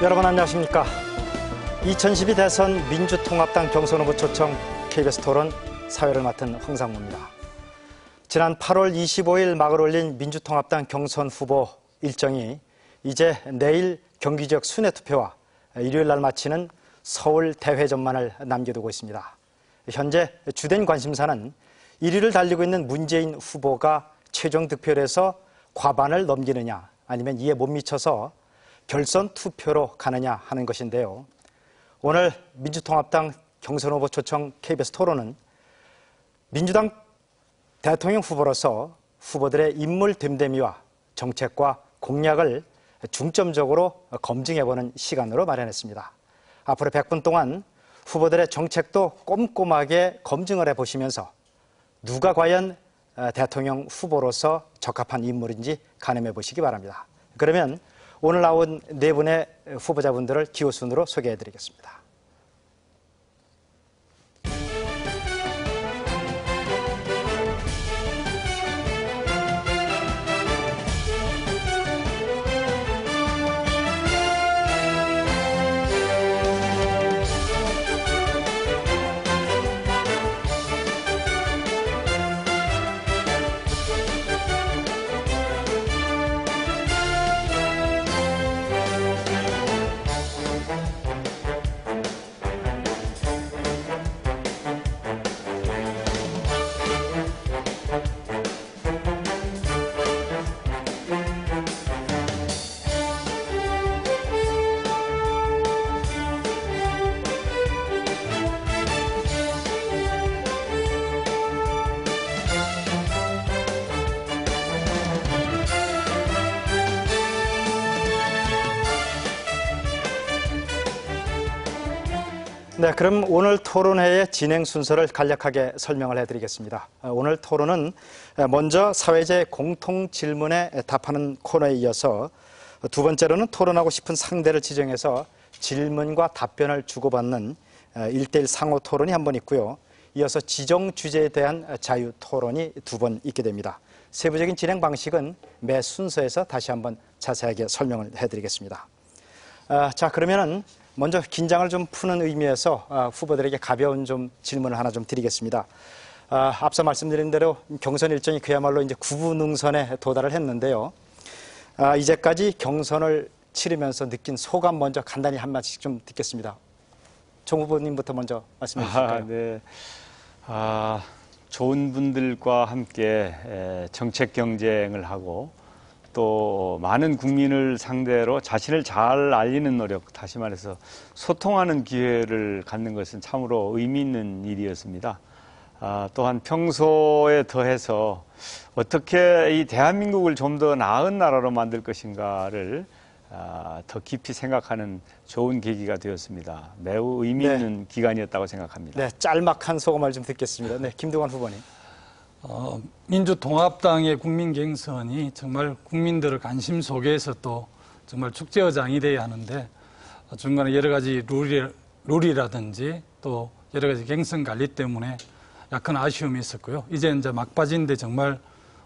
여러분 안녕하십니까? 2012 대선 민주통합당 경선 후보 초청 KBS 토론 사회를 맡은 황상무입니다. 지난 8월 25일 막을 올린 민주통합당 경선 후보 일정이 이제 내일 경기 지역 순회 투표와 일요일 날 마치는 서울 대회전만을 남겨두고 있습니다. 현재 주된 관심사는 1위를 달리고 있는 문재인 후보가 최종 득표율에서 과반을 넘기느냐 아니면 이에 못 미쳐서 결선 투표로 가느냐 하는 것인데요. 오늘 민주통합당 경선 후보 초청 KBS 토론은 민주당 대통령 후보로서 후보들의 인물 됨됨이와 정책과 공약을 중점적으로 검증해보는 시간으로 마련했습니다. 앞으로 100분 동안 후보들의 정책도 꼼꼼하게 검증을 해보시면서 누가 과연 대통령 후보로서 적합한 인물인지 가늠해 보시기 바랍니다. 그러면 오늘 나온 네 분의 후보자분들을 기호순으로 소개해 드리겠습니다. 네, 그럼 오늘 토론회의 진행 순서를 간략하게 설명을 해드리겠습니다. 오늘 토론은 먼저 사회제 공통 질문에 답하는 코너에 이어서 두 번째로는 토론하고 싶은 상대를 지정해서 질문과 답변을 주고받는 1대1 상호 토론이 한 번 있고요. 이어서 지정 주제에 대한 자유 토론이 두 번 있게 됩니다. 세부적인 진행 방식은 매 순서에서 다시 한번 자세하게 설명을 해드리겠습니다. 자, 그러면은 먼저 긴장을 좀 푸는 의미에서 후보들에게 가벼운 좀 질문을 하나 좀 드리겠습니다. 앞서 말씀드린 대로 경선 일정이 그야말로 이제 구분응선에 도달을 했는데요. 이제까지 경선을 치르면서 느낀 소감 먼저 간단히 한마디씩 좀 듣겠습니다. 정 후보님부터 먼저 말씀해 주실까요? 네. 좋은 분들과 함께 정책 경쟁을 하고 또 많은 국민을 상대로 자신을 잘 알리는 노력, 다시 말해서 소통하는 기회를 갖는 것은 참으로 의미 있는 일이었습니다. 또한 평소에 더해서 어떻게 이 대한민국을 좀 더 나은 나라로 만들 것인가를 더 깊이 생각하는 좋은 계기가 되었습니다. 매우 의미 있는 기간이었다고 생각합니다. 네, 짤막한 소감을 좀 듣겠습니다. 네, 김두관 후보님. 민주통합당의 국민경선이 정말 국민들의 관심 속에서 또 정말 축제의장이 돼야 하는데 중간에 여러 가지 룰이라든지 또 여러 가지 경선 관리 때문에 약간 아쉬움이 있었고요. 이제 막바지인데 정말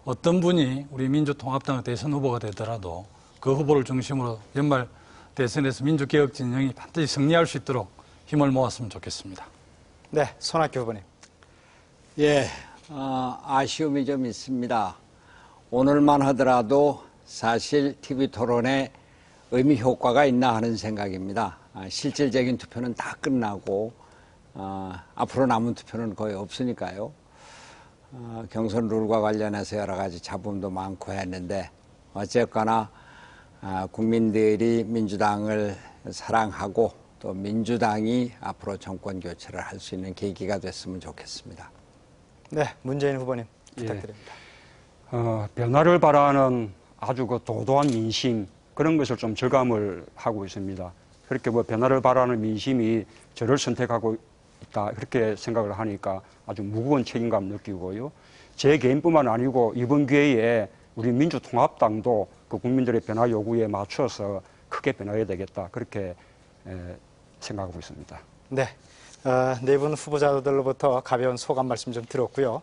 어떤 분이 우리 민주통합당의 대선 후보가 되더라도 그 후보를 중심으로 연말 대선에서 민주개혁 진영이 반드시 승리할 수 있도록 힘을 모았으면 좋겠습니다. 네, 손학규 후보님. 예. 아쉬움이 좀 있습니다. 오늘만 하더라도 사실 TV 토론에 의미 효과가 있나 하는 생각입니다. 실질적인 투표는 다 끝나고 앞으로 남은 투표는 거의 없으니까요. 경선 룰과 관련해서 여러 가지 잡음도 많고 했는데 어쨌거나 국민들이 민주당을 사랑하고 또 민주당이 앞으로 정권 교체를 할 수 있는 계기가 됐으면 좋겠습니다. 네, 문재인 후보님 부탁드립니다. 변화를 바라는 아주 도도한 민심 그런 것을 좀 절감을 하고 있습니다. 그렇게 변화를 바라는 민심이 저를 선택하고 있다 그렇게 생각을 하니까 아주 무거운 책임감 느끼고요. 제 개인뿐만 아니고 이번 기회에 우리 민주통합당도 그 국민들의 변화 요구에 맞춰서 크게 변화해야 되겠다 그렇게 생각하고 있습니다. 네. 네 분 후보자들로부터 가벼운 소감 말씀 좀 들었고요.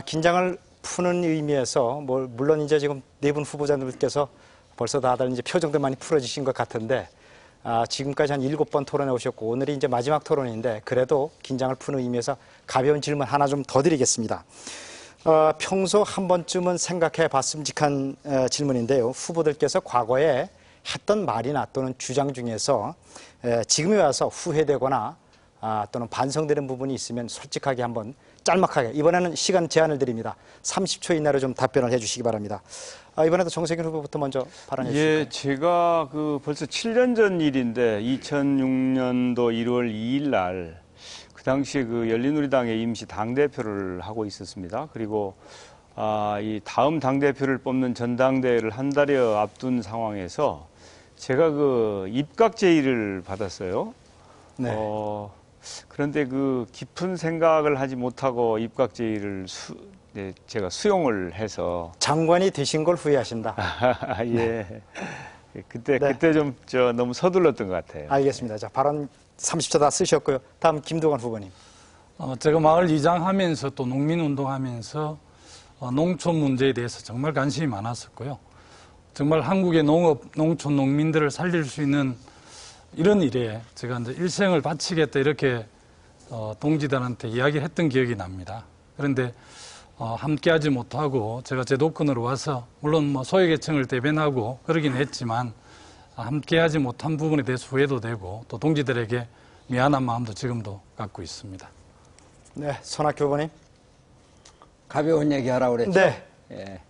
긴장을 푸는 의미에서 물론 이제 지금 네 분 후보자들께서 벌써 다들 이제 표정도 많이 풀어지신 것 같은데 지금까지 한 7번 토론해 오셨고 오늘이 이제 마지막 토론인데 그래도 긴장을 푸는 의미에서 가벼운 질문 하나 좀 더 드리겠습니다. 평소 한 번쯤은 생각해 봤음직한 질문인데요. 후보들께서 과거에 했던 말이나 또는 주장 중에서 지금에 와서 후회되거나 또는 반성되는 부분이 있으면 솔직하게 한번 짤막하게, 이번에는 시간 제한을 드립니다. 30초 이내로 좀 답변을 해 주시기 바랍니다. 이번에도 정세균 후보부터 먼저 발언해 주실까요? 예, 제가 벌써 7년 전 일인데 2006년도 1월 2일 날 그 당시에 열린우리당의 임시 당대표를 하고 있었습니다. 그리고 이 다음 당대표를 뽑는 전당대회를 한 달여 앞둔 상황에서 제가 입각 제의를 받았어요. 네. 그런데 깊은 생각을 하지 못하고 입각 제의를 제가 수용을 해서 장관이 되신 걸 후회하신다. 예. 그때 좀 너무 서둘렀던 것 같아요. 알겠습니다. 자, 발언 30초 다 쓰셨고요. 다음 김두관 후보님. 제가 마을 이장하면서 또 농민운동하면서 농촌 문제에 대해서 정말 관심이 많았었고요. 정말 한국의 농업, 농촌, 농민들을 살릴 수 있는 이런 일에 제가 이제 일생을 바치겠다 이렇게 동지들한테 이야기했던 기억이 납니다. 그런데 함께하지 못하고 제가 제도권으로 와서 물론 소외계층을 대변하고 그러긴 했지만 함께하지 못한 부분에 대해서 후회도 되고 또 동지들에게 미안한 마음도 지금도 갖고 있습니다. 네, 손학규 후보님. 가벼운 얘기 하라고 그랬죠? 네. 예.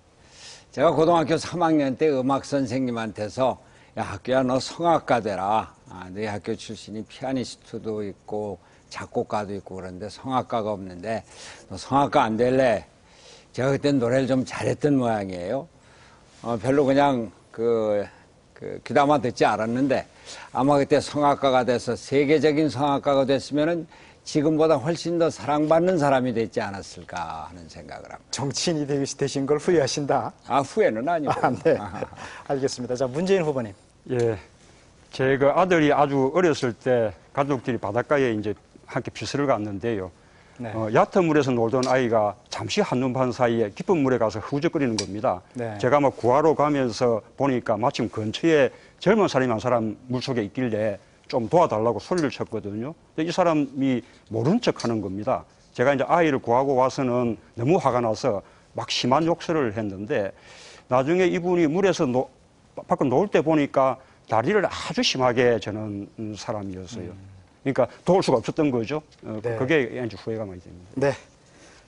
제가 고등학교 3학년 때 음악 선생님한테서 야, 학교야 너 성악가 되라. 너희 학교 출신이 피아니스트도 있고 작곡가도 있고 그런데 성악가가 없는데 너 성악가 안 될래? 제가 그때 노래를 좀 잘했던 모양이에요. 별로 그냥 귀담아 듣지 않았는데 아마 그때 성악가가 돼서 세계적인 성악가가 됐으면은 지금보다 훨씬 더 사랑받는 사람이 됐지 않았을까 하는 생각을 합니다. 정치인이 되신 걸 후회하신다. 후회는 아니고. 네. 알겠습니다. 자, 문재인 후보님. 예. 제 아들이 아주 어렸을 때 가족들이 바닷가에 이제 함께 필수를 갔는데요. 네. 얕은 물에서 놀던 아이가 잠시 한눈 판 사이에 깊은 물에 가서 후적거리는 겁니다. 네. 제가 구하러 가면서 보니까 마침 근처에 젊은 사람이 한 사람 물속에 있길래 좀 도와달라고 소리를 쳤거든요. 근데 이 사람이 모른 척 하는 겁니다. 제가 이제 아이를 구하고 와서는 너무 화가 나서 막 심한 욕설을 했는데 나중에 이분이 물에서 밖에 놀 때 보니까 다리를 아주 심하게 저는 사람이었어요. 그러니까 도울 수가 없었던 거죠. 네. 그게 이제 후회가 많이 됩니다. 네.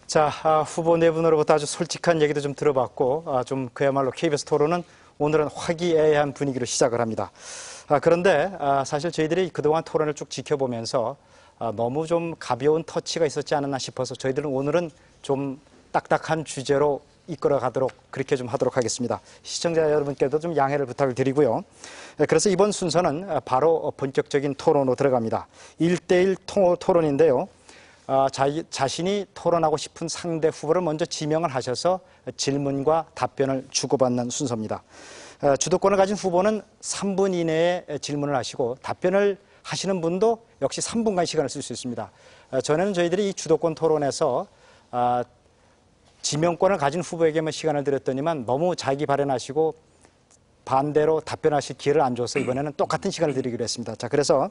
자, 후보 네 분으로부터 아주 솔직한 얘기도 좀 들어봤고, 좀 그야말로 KBS 토론은 오늘은 화기애애한 분위기로 시작을 합니다. 그런데 사실 저희들이 그동안 토론을 쭉 지켜보면서 너무 좀 가벼운 터치가 있었지 않았나 싶어서 저희들은 오늘은 좀 딱딱한 주제로 이끌어 가도록 그렇게 좀 하도록 하겠습니다. 시청자 여러분께도 좀 양해를 부탁을 드리고요. 그래서 이번 순서는 바로 본격적인 토론으로 들어갑니다. 1대1 토론인데요. 자신이 토론하고 싶은 상대 후보를 먼저 지명을 하셔서 질문과 답변을 주고받는 순서입니다. 주도권을 가진 후보는 3분 이내에 질문을 하시고 답변을 하시는 분도 역시 3분간 시간을 쓸 수 있습니다. 전에는 저희들이 이 주도권 토론에서 지명권을 가진 후보에게만 시간을 드렸더니만 너무 자기 발언하시고 반대로 답변하실 기회를 안 줘서 이번에는 똑같은 시간을 드리기로 했습니다. 자, 그래서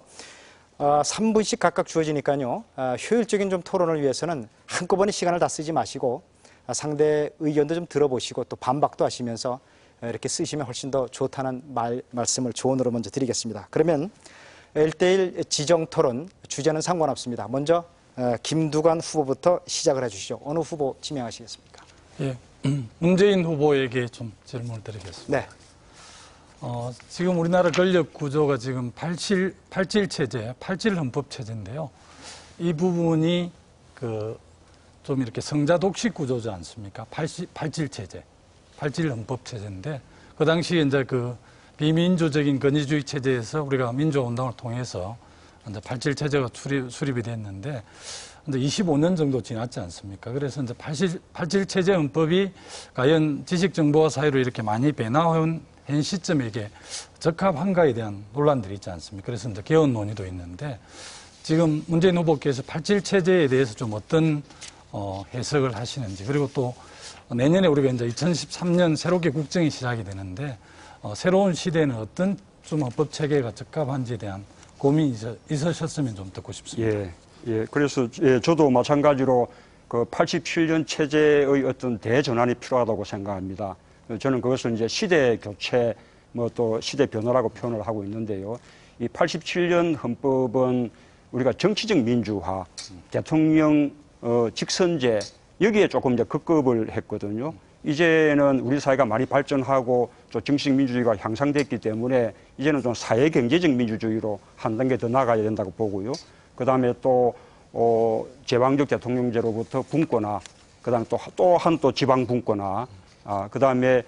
3분씩 각각 주어지니까요. 효율적인 좀 토론을 위해서는 한꺼번에 시간을 다 쓰지 마시고 상대 의견도 좀 들어보시고 또 반박도 하시면서 이렇게 쓰시면 훨씬 더 좋다는 말씀을 조언으로 먼저 드리겠습니다. 그러면 1대1 지정 토론 주제는 상관없습니다. 먼저 김두관 후보부터 시작을 해주시죠. 어느 후보 지명하시겠습니까? 예, 문재인 후보에게 좀 질문을 드리겠습니다. 네. 지금 우리나라 권력 구조가 지금 87 체제, 87 헌법 체제인데요. 이 부분이 좀 이렇게 성자 독식 구조지 않습니까? 87 체제, 87 헌법 체제인데 그 당시에 이제 비민주적인 권위주의 체제에서 우리가 민주운동을 통해서 이제 87 체제가 수립이 됐는데 이제 25년 정도 지났지 않습니까? 그래서 이제 87 체제 헌법이 과연 지식정보화 사회로 이렇게 많이 변화한 현 시점에 이게 적합한가에 대한 논란들이 있지 않습니까? 그래서 이제 개헌 논의도 있는데 지금 문재인 후보께서 87 체제에 대해서 좀 어떤 해석을 하시는지 그리고 또 내년에 우리가 이제 2013년 새롭게 국정이 시작이 되는데 새로운 시대에는 어떤 좀 헌법 체계가 적합한지에 대한 고민이 있으셨으면 좀 듣고 싶습니다. 예. 그래서 저도 마찬가지로 그 87년 체제의 어떤 대전환이 필요하다고 생각합니다. 저는 그것을 이제 시대 교체, 뭐 또 시대 변화라고 표현을 하고 있는데요. 이 87년 헌법은 우리가 정치적 민주화, 대통령 직선제 여기에 조금 이제 급급을 했거든요. 이제는 우리 사회가 많이 발전하고 또 정치적 민주주의가 향상됐기 때문에 이제는 좀 사회 경제적 민주주의로 한 단계 더 나가야 된다고 보고요. 그다음에 또 제왕적 대통령제로부터 분권화, 그다음 또 지방 분권화, 그다음에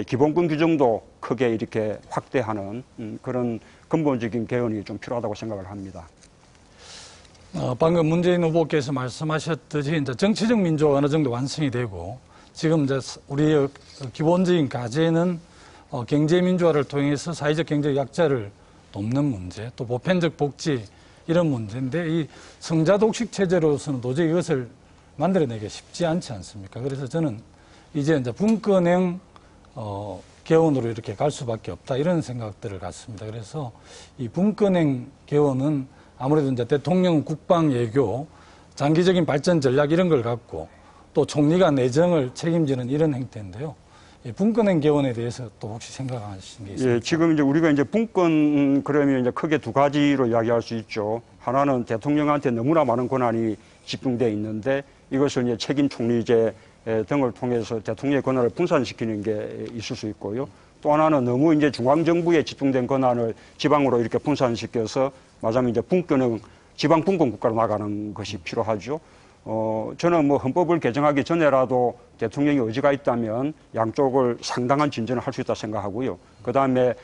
기본권 규정도 크게 이렇게 확대하는 그런 근본적인 개헌이 좀 필요하다고 생각을 합니다. 방금 문재인 후보께서 말씀하셨듯이 이제 정치적 민주화가 어느 정도 완성이 되고 지금 이제 우리의 기본적인 과제는 경제 민주화를 통해서 사회적 경제 약자를 돕는 문제, 또 보편적 복지 이런 문제인데 이 성자 독식 체제로서는 도저히 이것을 만들어내기 쉽지 않지 않습니까? 그래서 저는 이제 분권형 개헌으로 이렇게 갈 수밖에 없다 이런 생각들을 갖습니다. 그래서 이 분권형 개헌은 아무래도 이제 대통령 국방 외교, 장기적인 발전 전략 이런 걸 갖고 또 총리가 내정을 책임지는 이런 행태인데요. 분권형 개헌에 대해서 또 혹시 생각하신 게 있습니까? 예, 지금 이제 우리가 이제 분권 그러면 이제 크게 두 가지로 이야기할 수 있죠. 하나는 대통령한테 너무나 많은 권한이 집중돼 있는데 이것을 이제 책임 총리제 등을 통해서 대통령의 권한을 분산시키는 게 있을 수 있고요. 또 하나는 너무 이제 중앙정부에 집중된 권한을 지방으로 이렇게 분산시켜서 말하자면 이제 분권형 지방 분권 국가로 나가는 것이 필요하죠. 저는 뭐 헌법을 개정하기 전에라도 대통령이 의지가 있다면 양쪽을 상당한 진전을 할 수 있다 생각하고요. 그 다음에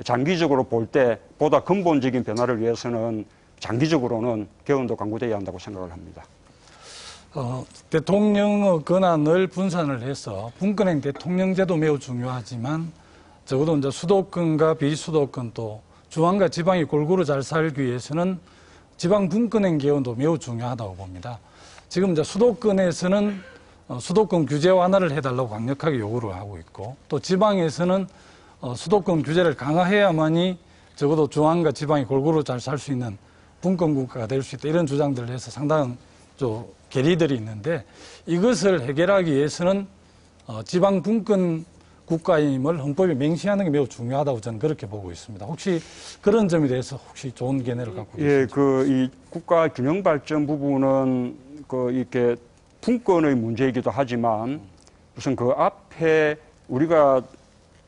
장기적으로 볼 때 보다 근본적인 변화를 위해서는 장기적으로는 개헌도 강구되어야 한다고 생각을 합니다. 대통령의 권한을 분산을 해서 분권형 대통령제도 매우 중요하지만 적어도 이제 수도권과 비수도권 또 중앙과 지방이 골고루 잘 살기 위해서는 지방 분권형 개헌도 매우 중요하다고 봅니다. 지금 이제 수도권에서는 수도권 규제 완화를 해달라고 강력하게 요구를 하고 있고 또 지방에서는 수도권 규제를 강화해야만이 적어도 중앙과 지방이 골고루 잘 살 수 있는 분권 국가가 될 수 있다 이런 주장들을 해서 상당한 괴리들이 있는데 이것을 해결하기 위해서는 지방 분권 국가임을 헌법에 맹시하는 게 매우 중요하다고 저는 그렇게 보고 있습니다. 혹시 그런 점에 대해서 혹시 좋은 견해를 갖고 계십니까? 이 국가 균형 발전 부분은 이렇게 분권의 문제이기도 하지만 우선 그 앞에 우리가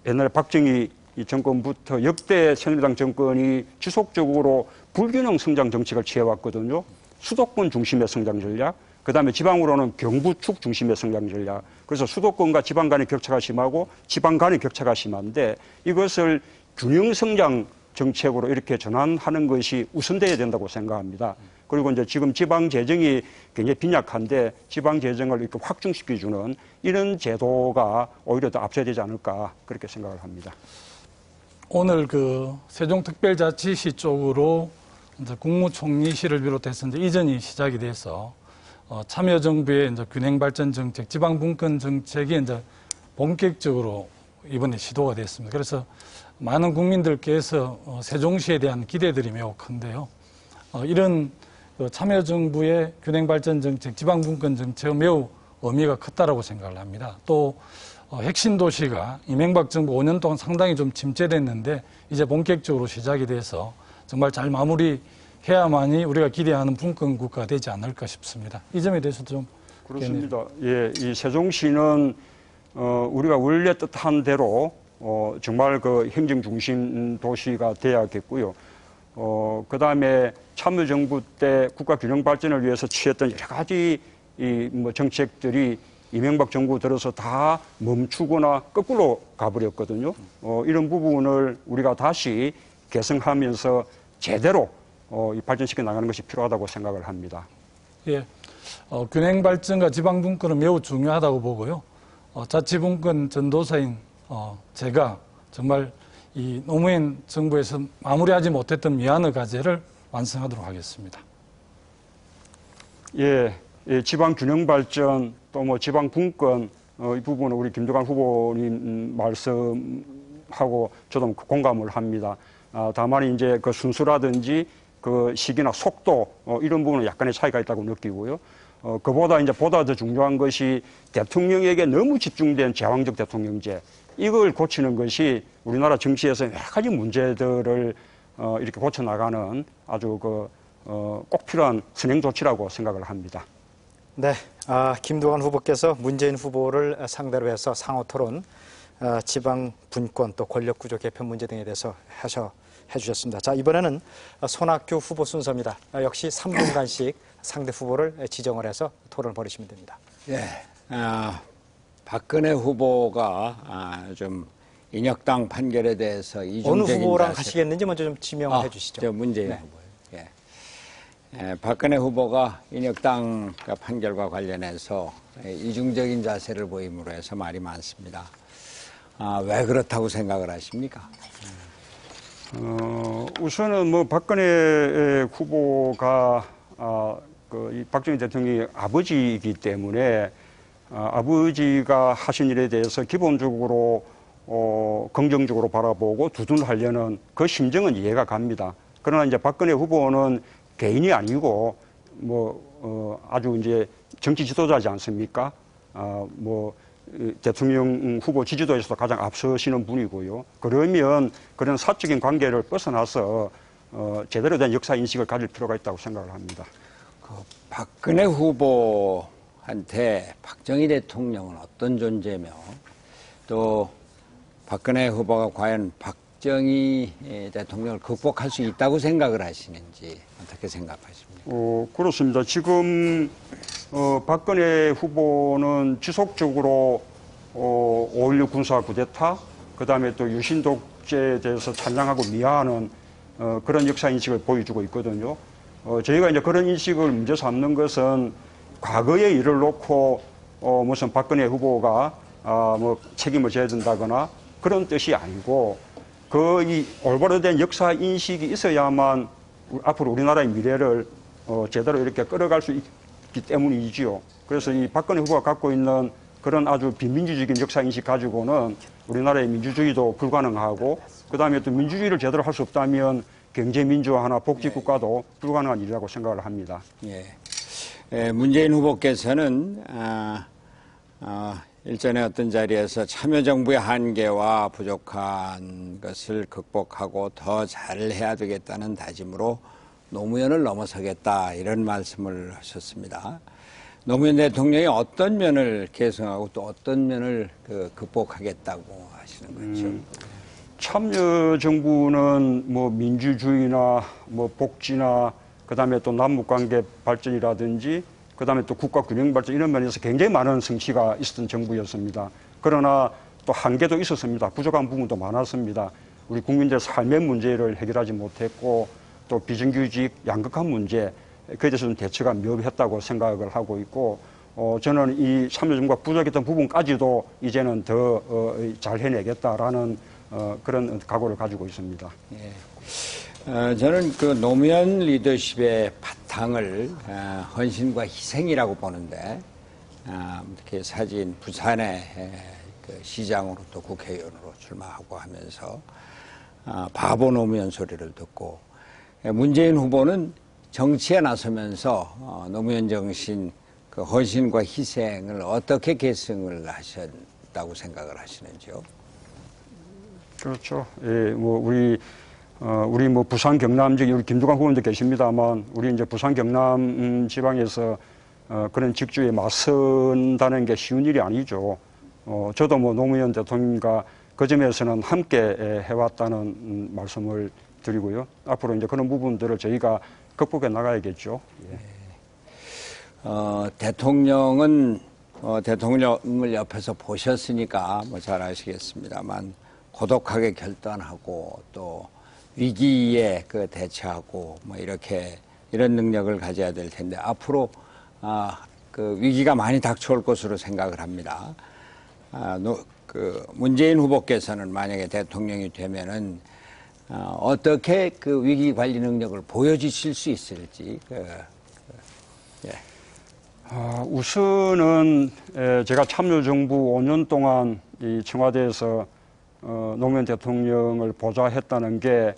옛날에 박정희 정권부터 역대 새누리당 정권이 지속적으로 불균형 성장 정책을 취해왔거든요. 수도권 중심의 성장 전략, 그 다음에 지방으로는 경부축 중심의 성장 전략. 그래서 수도권과 지방 간의 격차가 심하고 지방 간의 격차가 심한데 이것을 균형 성장 정책으로 이렇게 전환하는 것이 우선돼야 된다고 생각합니다. 그리고 이제 지금 지방 재정이 굉장히 빈약한데 지방 재정을 이렇게 확충시켜주는 이런 제도가 오히려 더 앞서야 되지 않을까 그렇게 생각을 합니다. 오늘 그 세종특별자치시 쪽으로 이제 국무총리실을 비롯해서 이제 이전이 시작이 돼서 참여정부의 이제 균형발전 정책, 지방분권 정책이 이제 본격적으로 이번에 시도가 됐습니다. 그래서 많은 국민들께서 세종시에 대한 기대들이 매우 큰데요. 이런 참여정부의 균형발전 정책, 지방분권 정책은 매우 의미가 컸다라고 생각을 합니다. 또 핵심 도시가 이명박 정부 5년 동안 상당히 좀 침체됐는데 이제 본격적으로 시작이 돼서 정말 잘 마무리해야만이 우리가 기대하는 분권 국가가 되지 않을까 싶습니다. 이 점에 대해서도 좀 그렇습니다. 예, 이 세종시는 우리가 원래 뜻한 대로 정말 그 행정 중심 도시가 돼야겠고요. 그 다음에 참여정부 때 국가 균형 발전을 위해서 취했던 여러 가지 정책들이 이명박 정부 들어서 다 멈추거나 거꾸로 가버렸거든요. 이런 부분을 우리가 다시 개선하면서 제대로 발전시켜 나가는 것이 필요하다고 생각을 합니다. 예, 균형 발전과 지방 분권은 매우 중요하다고 보고요. 자치분권 전도사인 제가 정말 이 노무현 정부에서 마무리하지 못했던 미완의 과제를 완성하도록 하겠습니다. 예, 지방 균형 발전 또 뭐 지방 분권 이 부분은 우리 김두관 후보님 말씀하고 저도 공감을 합니다. 다만 이제 그 순수라든지 그 시기나 속도 이런 부분은 약간의 차이가 있다고 느끼고요. 그보다 이제 보다 더 중요한 것이 대통령에게 너무 집중된 제왕적 대통령제 이걸 고치는 것이 우리나라 정치에서 여러 가지 문제들을 이렇게 고쳐 나가는 아주 꼭 필요한 선행 조치라고 생각을 합니다. 네, 김두관 후보께서 문재인 후보를 상대로 해서 상호 토론, 지방 분권 또 권력 구조 개편 문제 등에 대해서 해주셨습니다. 자, 이번에는 손학규 후보 순서입니다. 역시 3분간씩 상대 후보를 지정을 해서 토론을 벌이시면 됩니다. 예, 박근혜 후보가 좀 인혁당 판결에 대해서 이중적인 어느 후보랑 가시겠는지 먼저 좀 지명을 해주시죠. 저 문재인 후보요. 예. 박근혜 후보가 인혁당 판결과 관련해서 이중적인 자세를 보임으로 해서 말이 많습니다. 왜 그렇다고 생각을 하십니까? 우선은 뭐 박근혜 후보가 이 박정희 대통령의 아버지이기 때문에 아버지가 하신 일에 대해서 기본적으로 긍정적으로 바라보고 두둔하려는 그 심정은 이해가 갑니다. 그러나 이제 박근혜 후보는 개인이 아니고 아주 이제 정치 지도자지 않습니까? 대통령 후보 지지도에서도 가장 앞서시는 분이고요. 그러면 그런 사적인 관계를 벗어나서 제대로 된 역사 인식을 가질 필요가 있다고 생각을 합니다. 박근혜 후보한테 박정희 대통령은 어떤 존재며 또 박근혜 후보가 과연 박정희 대통령을 극복할 수 있다고 생각을 하시는지 어떻게 생각하십니까? 그렇습니다. 지금 박근혜 후보는 지속적으로 5.16 군사 쿠데타, 그다음에 또 유신 독재에 대해서 찬양하고 미화하는 그런 역사 인식을 보여주고 있거든요. 저희가 이제 그런 인식을 문제 삼는 것은 과거의 일을 놓고 무슨 박근혜 후보가 책임을 져야 된다거나 그런 뜻이 아니고 이 올바로 된 역사 인식이 있어야만 앞으로 우리나라의 미래를 제대로 이렇게 끌어갈 수 있기 때문이지요. 그래서 이 박근혜 후보가 갖고 있는 그런 아주 비민주적인 역사 인식 가지고는 우리나라의 민주주의도 불가능하고 그다음에 또 민주주의를 제대로 할 수 없다면 경제 민주화나 복지 국가도 불가능한 일이라고 생각을 합니다. 예. 문재인 후보께서는 일전에 어떤 자리에서 참여정부의 한계와 부족한 것을 극복하고 더 잘해야 되겠다는 다짐으로 노무현을 넘어서겠다 이런 말씀을 하셨습니다. 노무현 대통령이 어떤 면을 개선하고 또 어떤 면을 극복하겠다고 하시는 거죠? 참여정부는 민주주의나 복지나 그다음에 또 남북관계 발전이라든지 그다음에 또 국가균형 발전 이런 면에서 굉장히 많은 성취가 있었던 정부였습니다. 그러나 또 한계도 있었습니다. 부족한 부분도 많았습니다. 우리 국민들의 삶의 문제를 해결하지 못했고 또 비정규직, 양극화 문제 그에 대해서는 대처가 미흡했다고 생각을 하고 있고 저는 이 참여정부가 부족했던 부분까지도 이제는 더 잘 해내겠다라는 그런 각오를 가지고 있습니다. 예. 저는 그 노무현 리더십의 바탕을 헌신과 희생이라고 보는데 이렇게 사진 부산의 그 시장으로 또 국회의원으로 출마하고 하면서 바보 노무현 소리를 듣고 문재인 후보는 정치에 나서면서 노무현 정신 그 헌신과 희생을 어떻게 계승을 하셨다고 생각을 하시는지요? 그렇죠. 예, 우리 부산 경남 지역 우리 김두관 후보님도 계십니다만 우리 이제 부산 경남 지방에서 그런 직주에 맞선다는 게 쉬운 일이 아니죠. 저도 노무현 대통령과 그 점에서는 함께 해왔다는 말씀을 드리고요. 앞으로 이제 그런 부분들을 저희가 극복해 나가야겠죠. 예. 대통령을 옆에서 보셨으니까 잘 아시겠습니다만 고독하게 결단하고 또 위기에 대처하고 이런 능력을 가져야 될 텐데 앞으로 그 위기가 많이 닥쳐올 것으로 생각을 합니다. 문재인 후보께서는 만약에 대통령이 되면은 어떻게 그 위기 관리 능력을 보여주실 수 있을지. 예. 우선은 제가 참여정부 5년 동안 이 청와대에서 노무현 대통령을 보좌했다는 게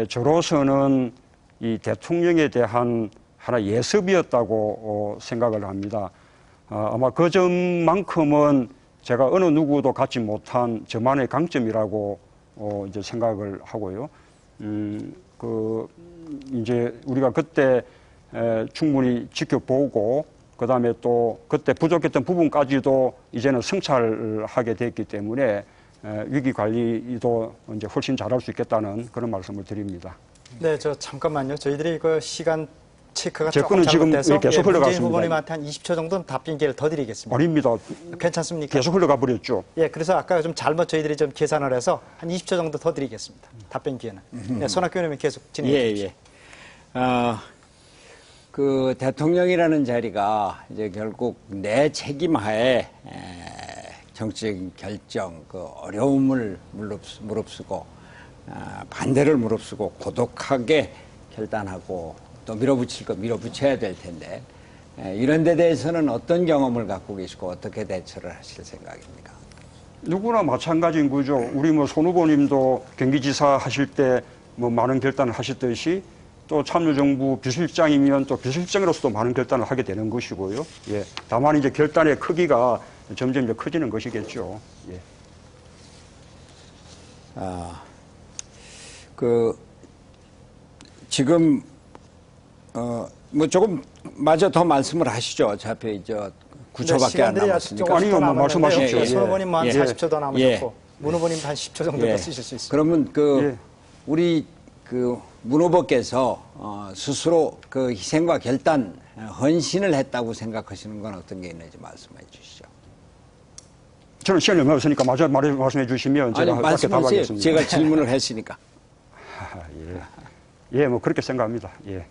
저로서는 이 대통령에 대한 하나 예습이었다고 생각을 합니다. 아마 그 점만큼은 제가 어느 누구도 갖지 못한 저만의 강점이라고 이제 생각을 하고요. 이제 우리가 그때 충분히 지켜보고 그다음에 또 그때 부족했던 부분까지도 이제는 성찰하게 됐기 때문에 위기 관리도 이제 훨씬 잘할 수 있겠다는 그런 말씀을 드립니다. 네, 저 잠깐만요. 저희들이 그 시간 체크가 제 조금 거는 지금 잘못돼서 계속 문재인 흘러갔습니다. 후보님한테 한 20초 정도는 답변 기회를 더 드리겠습니다. 아닙니다. 괜찮습니까? 계속 흘러가 버렸죠. 예, 그래서 아까 좀 잘못 저희들이 좀 계산을 해서 한 20초 정도 더 드리겠습니다. 답변 기회는. 네, 손학규 의원님 계속 진행해 주십시오. 그 대통령이라는 자리가 이제 결국 내 책임하에 정치적인 결정, 그 어려움을 무릅쓰고 반대를 무릅쓰고 고독하게 결단하고 또 밀어붙일 거 밀어붙여야 될 텐데 이런 데 대해서는 어떤 경험을 갖고 계시고 어떻게 대처를 하실 생각입니까? 누구나 마찬가지인 거죠. 우리 뭐 손 후보님도 경기지사 하실 때 뭐 많은 결단을 하셨듯이 또 참여정부 비서실장이면 또 비서실장으로서도 많은 결단을 하게 되는 것이고요. 예. 다만 이제 결단의 크기가 점점 이제 커지는 것이겠죠. 예. 지금 뭐 조금 마저 더 말씀을 하시죠. 어차피 저 9초밖에 안 남았으니까. 아니요, 뭐 말씀하십시오. 손 후보님 한 예. 40초 더 남으셨고 예. 문 후보님 한 10초 정도 더 쓰실 수 있습니다. 그러면 예. 우리 문 후보께서 스스로 그 희생과 결단, 헌신을 했다고 생각하시는 건 어떤 게 있는지 말씀해 주시죠. 저는 시간이 얼마 없으니까 마저 말씀해 주시면 제가 짧게 답하겠습니다. 제가 질문을 했으니까. 예, 뭐 그렇게 생각합니다. 예.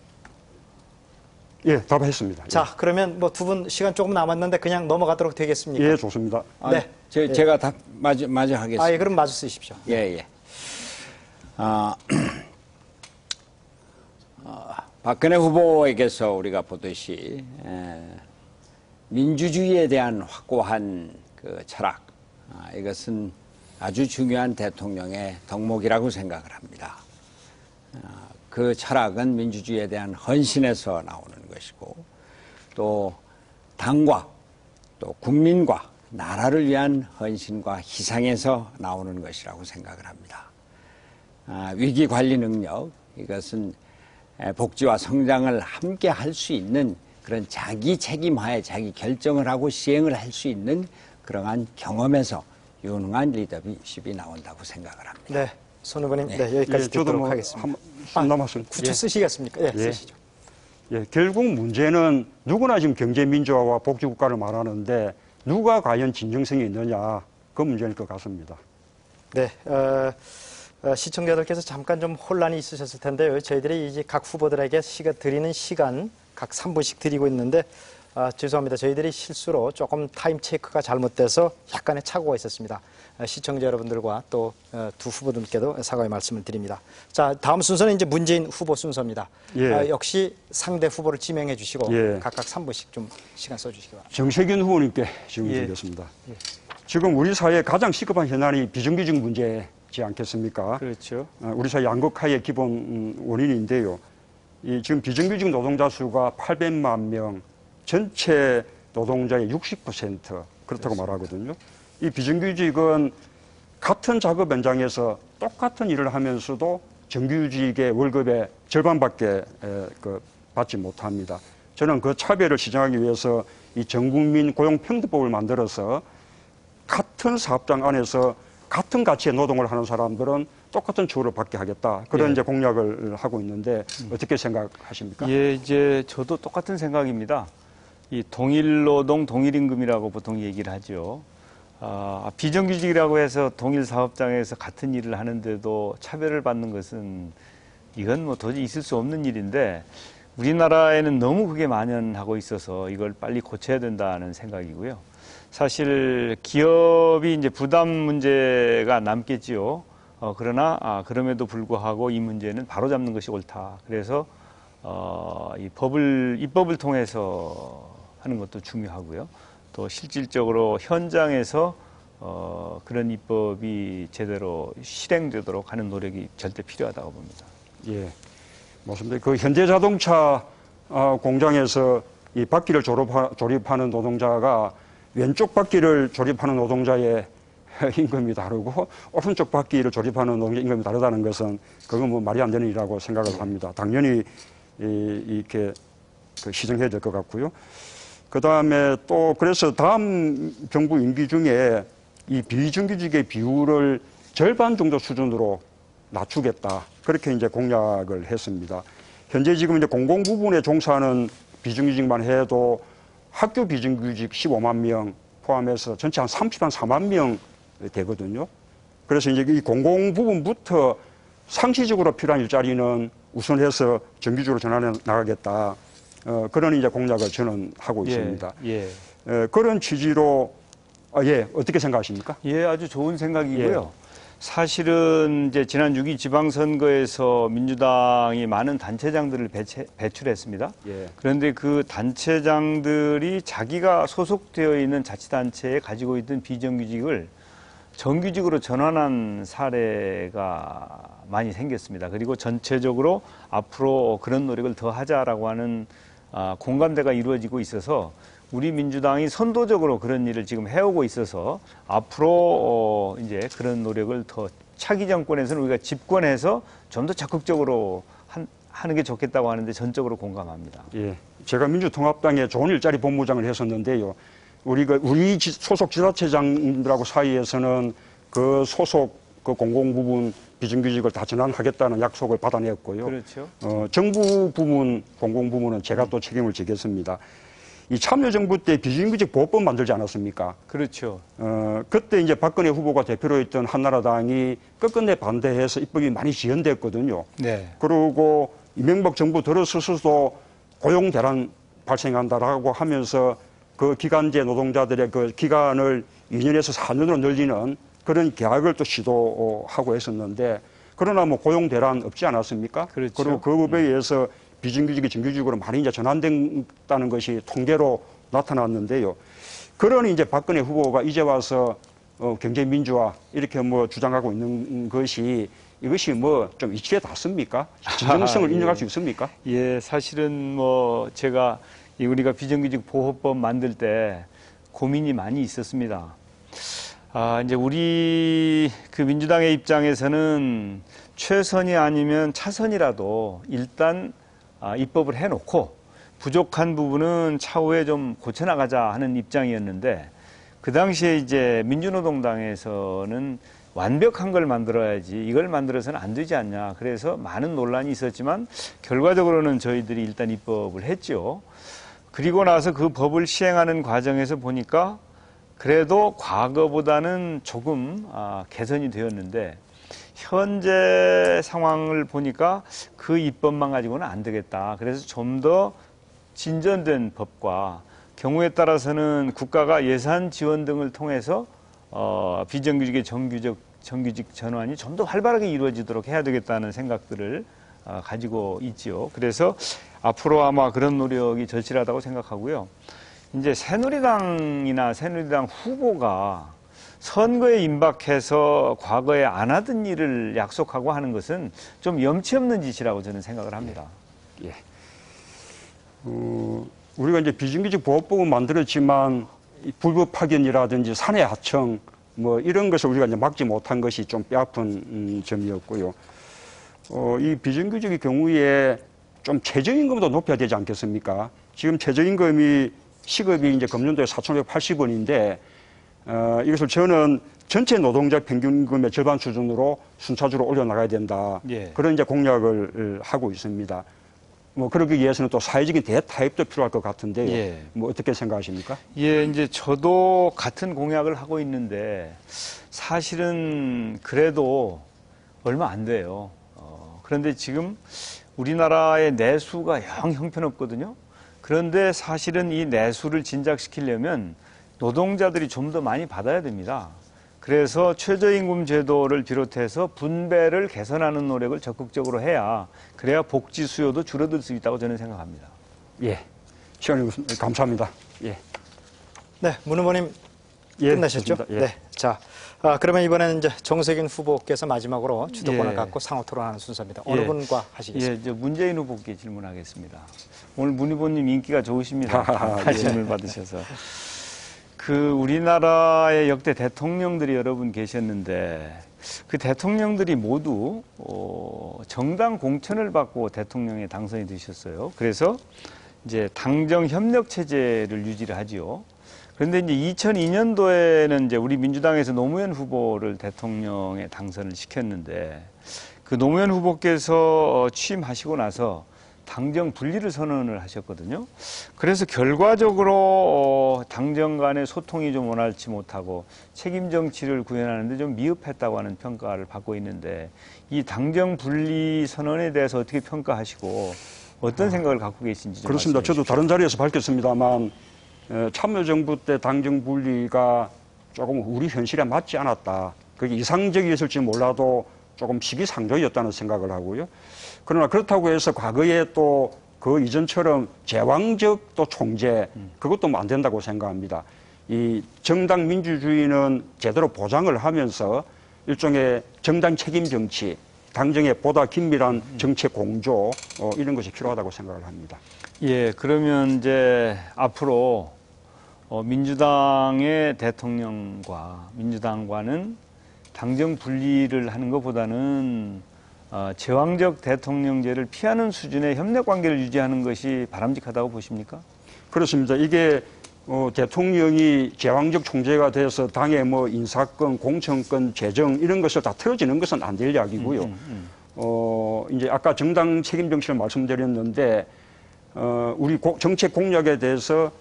예, 답했습니다. 자, 그러면 뭐 두 분 시간 조금 남았는데 그냥 넘어가도록 되겠습니까? 예, 좋습니다. 네. 제가 답 마저 하겠습니다. 예, 그럼 마주 쓰십시오. 예. 박근혜 후보에게서 우리가 보듯이 민주주의에 대한 확고한 그 철학, 이것은 아주 중요한 대통령의 덕목이라고 생각을 합니다. 그 철학은 민주주의에 대한 헌신에서 나오는 것이고 또 당과 또 국민과 나라를 위한 헌신과 희생에서 나오는 것이라고 생각을 합니다. 위기 관리 능력, 이것은 복지와 성장을 함께 할 수 있는 그런 자기 책임하에 자기 결정을 하고 시행을 할 수 있는 그러한 경험에서 유능한 리더십이 나온다고 생각을 합니다. 네. 손 후보님, 네, 여기까지 저도 듣도록 뭐 하겠습니다. 남았습니다. 9초 쓰시겠습니까? 예, 쓰시죠. 예, 결국 문제는 누구나 지금 경제민주화와 복지국가를 말하는데 누가 과연 진정성이 있느냐, 그 문제일 것 같습니다. 네, 시청자들께서 잠깐 좀 혼란이 있으셨을 텐데요. 저희들이 이제 각 후보들에게 드리는 시간 각 3분씩 드리고 있는데 죄송합니다. 저희들이 실수로 조금 타임 체크가 잘못돼서 약간의 착오가 있었습니다. 시청자 여러분들과 또 두 후보들께도 사과의 말씀을 드립니다. 자, 다음 순서는 이제 문재인 후보 순서입니다. 예. 역시 상대 후보를 지명해 주시고 예. 각각 3분씩 좀 시간 써주시기 바랍니다. 정세균 후보님께 질문 드리겠습니다. 지금 우리 사회의 가장 시급한 현안이 비정규직 문제지 않겠습니까? 그렇죠. 우리 사회 양극화의 기본 원인인데요. 지금 비정규직 노동자 수가 800만 명, 전체 노동자의 60% 그렇다고 말하거든요. 이 비정규직은 같은 작업 현장에서 똑같은 일을 하면서도 정규직의 월급의 절반밖에 받지 못합니다. 저는 그 차별을 시정하기 위해서 이 전국민 고용평등법을 만들어서 같은 사업장 안에서 같은 가치의 노동을 하는 사람들은 똑같은 처우를 받게 하겠다. 그런 이제 공약을 하고 있는데 어떻게 생각하십니까? 예, 이제 저도 똑같은 생각입니다. 이 동일노동, 동일임금이라고 보통 얘기를 하죠. 비정규직이라고 해서 동일 사업장에서 같은 일을 하는데도 차별을 받는 것은 이건 뭐 도저히 있을 수 없는 일인데 우리나라에는 너무 그게 만연하고 있어서 이걸 빨리 고쳐야 된다는 생각이고요. 사실 기업이 이제 부담 문제가 남겠지요. 그러나 그럼에도 불구하고 이 문제는 바로잡는 것이 옳다. 그래서 이 입법을 통해서 하는 것도 중요하고요. 또 실질적으로 현장에서 그런 입법이 제대로 실행되도록 하는 노력이 절대 필요하다고 봅니다. 예, 맞습니다. 그 현대자동차 공장에서 이 바퀴를 조립하는 노동자가 왼쪽 바퀴를 조립하는 노동자의 임금이 다르고 오른쪽 바퀴를 조립하는 노동자 임금이 다르다는 것은 그건 뭐 말이 안 되는 일이라고 생각을 합니다. 당연히 이렇게 시정해야 될 것 같고요. 그 다음에 또 그래서 다음 정부 임기 중에 이 비정규직의 비율을 절반 정도 수준으로 낮추겠다. 그렇게 이제 공약을 했습니다. 현재 지금 이제 공공 부분에 종사하는 비정규직만 해도 학교 비정규직 15만 명 포함해서 전체 한 34만 명 되거든요. 그래서 이제 이 공공 부분부터 상시적으로 필요한 일자리는 우선해서 정규직으로 전환해 나가겠다. 그런 이제 공약을 저는 하고 있습니다. 예. 그런 취지로 예, 어떻게 생각하십니까? 예, 아주 좋은 생각이고요. 예. 사실은 이제 지난 6.2 지방선거에서 민주당이 많은 단체장들을 배출했습니다. 예. 그런데 그 단체장들이 자기가 소속되어 있는 자치단체에 가지고 있던 비정규직을 정규직으로 전환한 사례가 많이 생겼습니다. 그리고 전체적으로 앞으로 그런 노력을 더 하자라고 하는 공감대가 이루어지고 있어서 우리 민주당이 선도적으로 그런 일을 지금 해오고 있어서 앞으로 이제 그런 노력을 더 차기 정권에서는 우리가 집권해서 좀 더 적극적으로 하는 게 좋겠다고 하는데 전적으로 공감합니다. 예. 제가 민주통합당에 좋은 일자리 본부장을 했었는데요. 우리 소속 지자체장들하고 사이에서는 그 소속 그 공공 부분 비정규직을 다 전환하겠다는 약속을 받아냈고요. 그렇죠. 정부 부문, 공공 부문은 제가 또 책임을 지겠습니다. 이 참여정부 때 비정규직 보호법 만들지 않았습니까? 그렇죠. 그때 이제 박근혜 후보가 대표로 있던 한나라당이 끝끝내 반대해서 입법이 많이 지연됐거든요. 네. 그리고 이명박 정부 들어서서도 고용 대란 발생한다라고 하면서 그 기간제 노동자들의 그 기간을 2년에서 4년으로 늘리는 그런 계약을 또 시도하고 했었는데 그러나 뭐 고용 대란 없지 않았습니까? 그렇죠. 그리고 그거에 의해서 비정규직이 정규직으로 많이 이제 전환됐다는 것이 통계로 나타났는데요. 그런 이제 박근혜 후보가 이제 와서 경제 민주화 이렇게 뭐 주장하고 있는 것이 이것이 뭐 좀 이치에 닿습니까? 진정성을 예. 인정할 수 있습니까? 예, 사실은 뭐 제가 우리가 비정규직 보호법 만들 때 고민이 많이 있었습니다. 이제 우리 그 민주당의 입장에서는 최선이 아니면 차선이라도 일단 입법을 해놓고 부족한 부분은 차후에 좀 고쳐나가자 하는 입장이었는데 그 당시에 이제 민주노동당에서는 완벽한 걸 만들어야지 이걸 만들어서는 안 되지 않냐. 그래서 많은 논란이 있었지만 결과적으로는 저희들이 일단 입법을 했죠. 그리고 나서 그 법을 시행하는 과정에서 보니까 그래도 과거보다는 조금 개선이 되었는데 현재 상황을 보니까 그 입법만 가지고는 안 되겠다. 그래서 좀 더 진전된 법과 경우에 따라서는 국가가 예산 지원 등을 통해서 비정규직의 정규직 전환이 좀 더 활발하게 이루어지도록 해야 되겠다는 생각들을 가지고 있지요. 그래서 앞으로 아마 그런 노력이 절실하다고 생각하고요. 이제 새누리당이나 새누리당 후보가 선거에 임박해서 과거에 안 하던 일을 약속하고 하는 것은 좀 염치 없는 짓이라고 저는 생각을 합니다. 예. 우리가 이제 비정규직 보호법은 만들었지만 불법 파견이라든지 사내 하청 뭐 이런 것을 우리가 이제 막지 못한 것이 좀 뼈아픈 점이었고요. 이 비정규직의 경우에 좀 최저임금도 높여야 되지 않겠습니까? 지금 최저임금이 시급이 이제 금년도에 4,580원인데 이것을 저는 전체 노동자 평균임금의 절반 수준으로 순차적으로 올려나가야 된다. 예. 그런 이제 공약을 하고 있습니다. 뭐 그러기 위해서는 또 사회적인 대타협도 필요할 것 같은데요. 예. 뭐 어떻게 생각하십니까? 예, 이제 저도 같은 공약을 하고 있는데 사실은 그래도 얼마 안 돼요. 그런데 지금 우리나라의 내수가 영 형편없거든요. 그런데 사실은 이 내수를 진작시키려면 노동자들이 좀 더 많이 받아야 됩니다. 그래서 최저임금 제도를 비롯해서 분배를 개선하는 노력을 적극적으로 해야 그래야 복지 수요도 줄어들 수 있다고 저는 생각합니다. 예. 시간이 감사합니다. 예. 네, 문 후보님 예, 끝나셨죠? 좋습니다. 예. 네. 자, 그러면 이번에는 이제 정세균 후보께서 마지막으로 주도권을 예. 갖고 상호 토론하는 순서입니다. 어느 예. 분과 하시겠습니까? 예, 문재인 후보께 질문하겠습니다. 오늘 문 후보님 인기가 좋으십니다. 관심을 받으셔서. 우리나라의 역대 대통령들이 여러 분 계셨는데 그 대통령들이 모두 정당 공천을 받고 대통령에 당선이 되셨어요. 그래서 이제 당정 협력 체제를 유지를 하지요. 그런데 이제 2002년도에는 이제 우리 민주당에서 노무현 후보를 대통령에 당선을 시켰는데 그 노무현 후보께서 취임하시고 나서 당정 분리를 선언을 하셨거든요. 그래서 결과적으로 당정 간의 소통이 좀 원활치 못하고 책임 정치를 구현하는데 좀 미흡했다고 하는 평가를 받고 있는데 이 당정 분리 선언에 대해서 어떻게 평가하시고 어떤 생각을 갖고 계신지 좀 그렇습니다. 말씀해 저도 주십시오. 다른 자리에서 밝혔습니다만 참여정부 때 당정 분리가 조금 우리 현실에 맞지 않았다. 그게 이상적이었을지 몰라도 조금 시기상조였다는 생각을 하고요. 그러나 그렇다고 해서 과거에 또 그 이전처럼 제왕적 또 총재 그것도 안 된다고 생각합니다. 이 정당 민주주의는 제대로 보장을 하면서 일종의 정당 책임 정치, 당정의 보다 긴밀한 정책 공조 이런 것이 필요하다고 생각을 합니다. 예, 그러면 이제 앞으로 민주당의 대통령과 민주당과는 당정 분리를 하는 것보다는 제왕적 대통령제를 피하는 수준의 협력 관계를 유지하는 것이 바람직하다고 보십니까? 그렇습니다. 이게 대통령이 제왕적 총재가 돼서 당의 뭐 인사권, 공천권, 재정 이런 것을 다 틀어지는 것은 안 될 이야기고요. 이제 아까 정당 책임 정치를 말씀드렸는데 우리 정책 공약에 대해서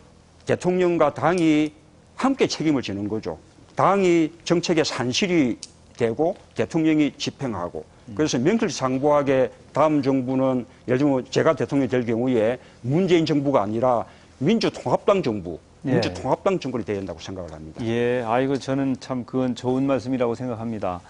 대통령과 당이 함께 책임을 지는 거죠. 당이 정책의 산실이 되고 대통령이 집행하고 그래서 명실상부하게 다음 정부는 예를 들면 제가 대통령이 될 경우에 문재인 정부가 아니라 민주통합당 정부, 예. 민주통합당 정권이 돼야 된다고 생각을 합니다. 예, 아이고 저는 참 그건 좋은 말씀이라고 생각합니다.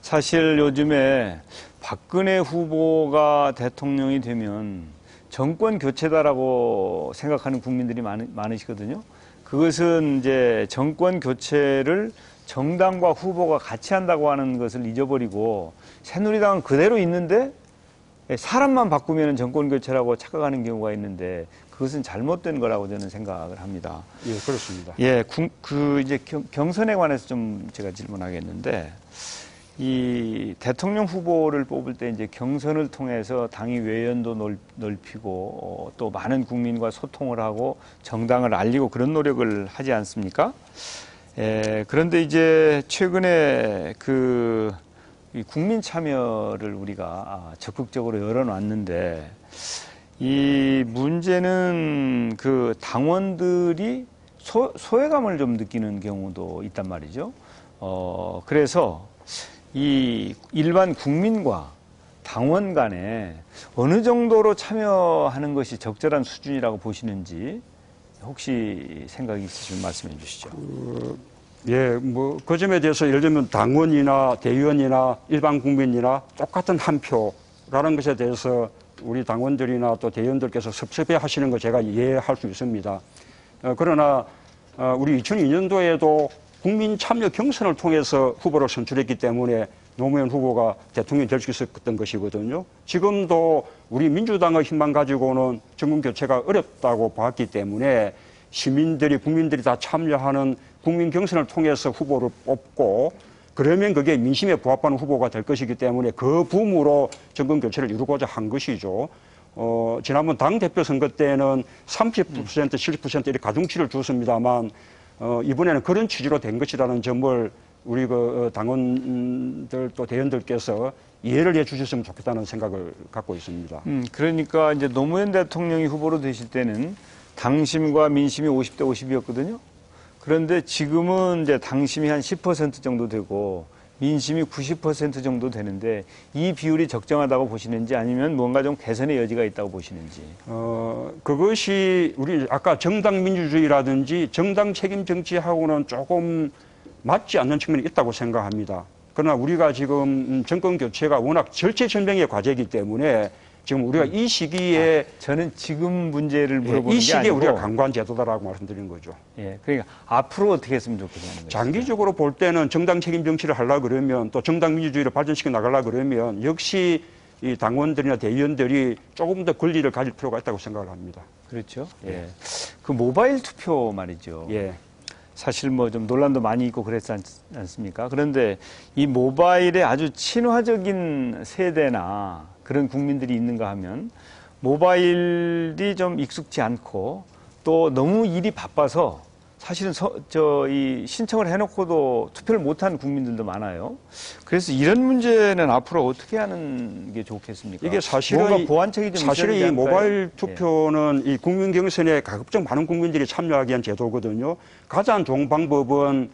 사실 요즘에 박근혜 후보가 대통령이 되면 정권 교체다라고 생각하는 국민들이 많으시거든요. 그것은 이제 정권 교체를 정당과 후보가 같이 한다고 하는 것을 잊어버리고 새누리당은 그대로 있는데 사람만 바꾸면 정권 교체라고 착각하는 경우가 있는데 그것은 잘못된 거라고 저는 생각을 합니다. 예, 그렇습니다. 예, 이제 경선에 관해서 좀 제가 질문하겠는데 이 대통령 후보를 뽑을 때 이제 경선을 통해서 당의 외연도 넓히고 또 많은 국민과 소통을 하고 정당을 알리고 그런 노력을 하지 않습니까? 그런데 이제 최근에 이 국민 참여를 우리가 적극적으로 열어놨는데 이 문제는 그 당원들이 소외감을 좀 느끼는 경우도 있단 말이죠. 그래서 이 일반 국민과 당원 간에 어느 정도로 참여하는 것이 적절한 수준이라고 보시는지 혹시 생각이 있으시면 말씀해 주시죠. 예, 뭐, 그 점에 대해서 예를 들면 당원이나 대의원이나 일반 국민이나 똑같은 한 표라는 것에 대해서 우리 당원들이나 또 대의원들께서 섭섭해 하시는 거 제가 이해할 수 있습니다. 그러나, 우리 2002년도에도 국민 참여 경선을 통해서 후보를 선출했기 때문에 노무현 후보가 대통령이 될 수 있었던 것이거든요. 지금도 우리 민주당의 힘만 가지고는 정권 교체가 어렵다고 봤기 때문에 시민들이, 국민들이 다 참여하는 국민 경선을 통해서 후보를 뽑고 그러면 그게 민심에 부합하는 후보가 될 것이기 때문에 그 붐으로 정권 교체를 이루고자 한 것이죠. 지난번 당대표 선거 때는 30%, 70% 이렇게 가중치를 줬습니다만 이번에는 그런 취지로 된 것이라는 점을 우리 당원들 또 대의원들께서 이해를 해 주셨으면 좋겠다는 생각을 갖고 있습니다. 그러니까 이제 노무현 대통령이 후보로 되실 때는 당심과 민심이 50대 50이었거든요. 그런데 지금은 이제 당심이 한 10% 정도 되고 민심이 90% 정도 되는데 이 비율이 적정하다고 보시는지 아니면 뭔가 좀 개선의 여지가 있다고 보시는지. 그것이 우리 아까 정당 민주주의라든지 정당 책임 정치하고는 조금 맞지 않는 측면이 있다고 생각합니다. 그러나 우리가 지금 정권 교체가 워낙 절체절명의 과제이기 때문에 지금 우리가 이 시기에 저는 지금 문제를 물어보는 이 게 시기에 아니고 우리가 강구한 제도다라고 말씀드린 거죠. 예, 그러니까 앞으로 어떻게 했으면 좋겠냐는 거예요. 장기적으로 볼 때는 정당 책임 정치를 하려고 그러면 또 정당 민주주의를 발전시켜 나가려고 그러면 역시 이 당원들이나 대의원들이 조금 더 권리를 가질 필요가 있다고 생각을 합니다. 그렇죠. 예. 그 모바일 투표 말이죠. 예. 사실 뭐 좀 논란도 많이 있고 그랬지 않습니까? 그런데 이 모바일에 아주 친화적인 세대나 그런 국민들이 있는가 하면 모바일이 좀 익숙지 않고 또 너무 일이 바빠서 사실은 이 신청을 해놓고도 투표를 못한 국민들도 많아요. 그래서 이런 문제는 앞으로 어떻게 하는 게 좋겠습니까? 이게 사실은 뭔가 보완책이 좀 사실은 있어야 이 되지 모바일 않을까요? 투표는 이 국민 경선에 가급적 많은 국민들이 참여하기 위한 제도거든요. 가장 좋은 방법은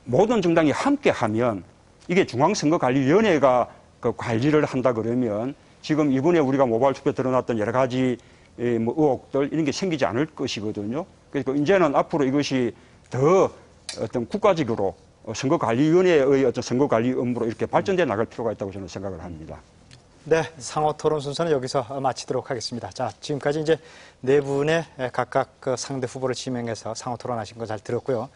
모든 정당이 함께 하면 이게 중앙선거관리위원회가 그 관리를 한다 그러면 지금 이번에 우리가 모바일 투표 드러났던 여러 가지 뭐 의혹들 이런 게 생기지 않을 것이거든요. 그래서 이제는 앞으로 이것이 더 어떤 국가적으로 선거관리위원회의 어떤 선거관리 업무로 이렇게 발전돼 나갈 필요가 있다고 저는 생각을 합니다. 네, 상호 토론 순서는 여기서 마치도록 하겠습니다. 자, 지금까지 이제 네 분의 각각 그 상대 후보를 지명해서 상호 토론하신 거 잘 들었고요.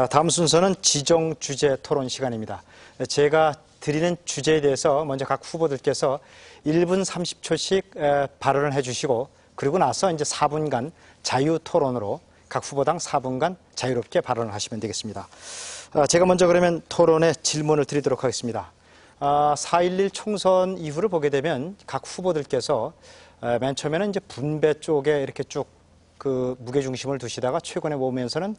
다음 순서는 지정 주제 토론 시간입니다. 제가 드리는 주제에 대해서 먼저 각 후보들께서 1분 30초씩 발언을 해주시고 그리고 나서 이제 4분간 자유 토론으로 각 후보당 4분간 자유롭게 발언을 하시면 되겠습니다. 제가 먼저 그러면 토론에 질문을 드리도록 하겠습니다. 4.11 총선 이후를 보게 되면 각 후보들께서 맨 처음에는 이제 분배 쪽에 이렇게 쭉 그 무게중심을 두시다가 최근에 보면서는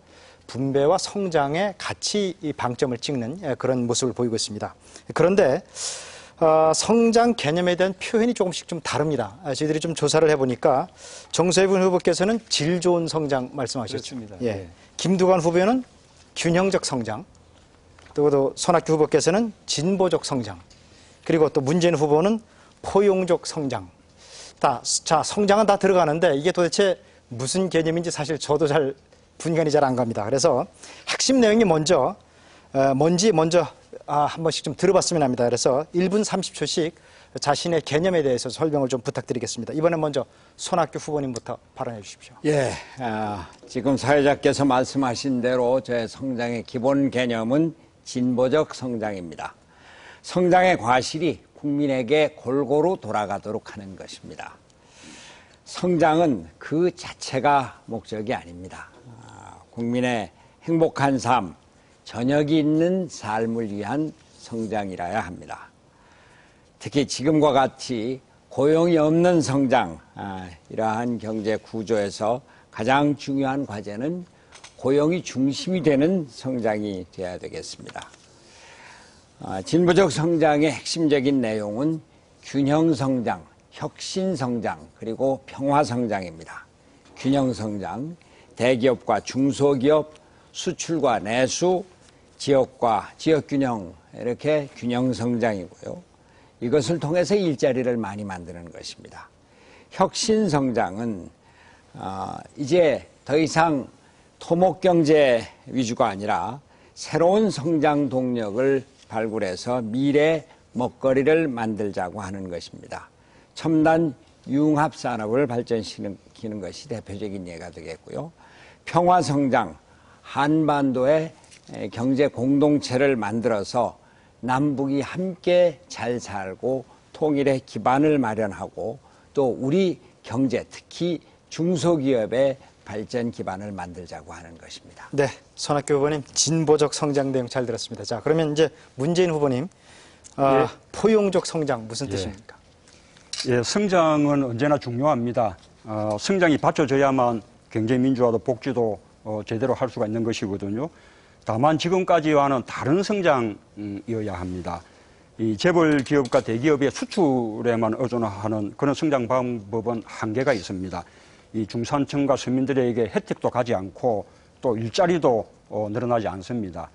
분배와 성장에 같이 이 방점을 찍는 그런 모습을 보이고 있습니다. 그런데 성장 개념에 대한 표현이 조금씩 좀 다릅니다. 저희들이 좀 조사를 해보니까 정세균 후보께서는 질 좋은 성장 말씀하셨죠. 그렇습니다. 예. 네. 김두관 후보는 균형적 성장, 또 손학규 후보께서는 진보적 성장, 그리고 또 문재인 후보는 포용적 성장. 자, 성장은 다 들어가는데 이게 도대체 무슨 개념인지 사실 저도 분간이 잘 안 갑니다. 그래서 핵심 내용이 뭔지 먼저 한 번씩 좀 들어봤으면 합니다. 그래서 1분 30초씩 자신의 개념에 대해서 설명을 좀 부탁드리겠습니다. 이번엔 먼저 손학규 후보님부터 발언해 주십시오. 예, 지금 사회자께서 말씀하신 대로 저의 성장의 기본 개념은 진보적 성장입니다. 성장의 과실이 국민에게 골고루 돌아가도록 하는 것입니다. 성장은 그 자체가 목적이 아닙니다. 국민의 행복한 삶, 저녁이 있는 삶을 위한 성장이라야 합니다. 특히 지금과 같이 고용이 없는 성장, 이러한 경제 구조에서 가장 중요한 과제는 고용이 중심이 되는 성장이 되어야 되겠습니다. 진보적 성장의 핵심적인 내용은 균형 성장, 혁신 성장, 그리고 평화 성장입니다. 균형 성장, 대기업과 중소기업, 수출과 내수, 지역과 지역 균형, 이렇게 균형 성장이고요. 이것을 통해서 일자리를 많이 만드는 것입니다. 혁신 성장은 이제 더 이상 토목경제 위주가 아니라 새로운 성장 동력을 발굴해서 미래 먹거리를 만들자고 하는 것입니다. 첨단 융합산업을 발전시키는 것이 대표적인 예가 되겠고요. 평화성장, 한반도의 경제 공동체를 만들어서 남북이 함께 잘 살고 통일의 기반을 마련하고 또 우리 경제, 특히 중소기업의 발전 기반을 만들자고 하는 것입니다. 네, 손학규 후보님 진보적 성장 내용 잘 들었습니다. 자, 그러면 이제 문재인 후보님 포용적 성장 무슨 뜻입니까? 예, 성장은 언제나 중요합니다. 성장이 받쳐져야만 경제 민주화도 복지도 제대로 할 수가 있는 것이거든요. 다만 지금까지와는 다른 성장이어야 합니다. 이 재벌 기업과 대기업의 수출에만 의존하는 그런 성장 방법은 한계가 있습니다. 이 중산층과 서민들에게 혜택도 가지 않고 또 일자리도 늘어나지 않습니다.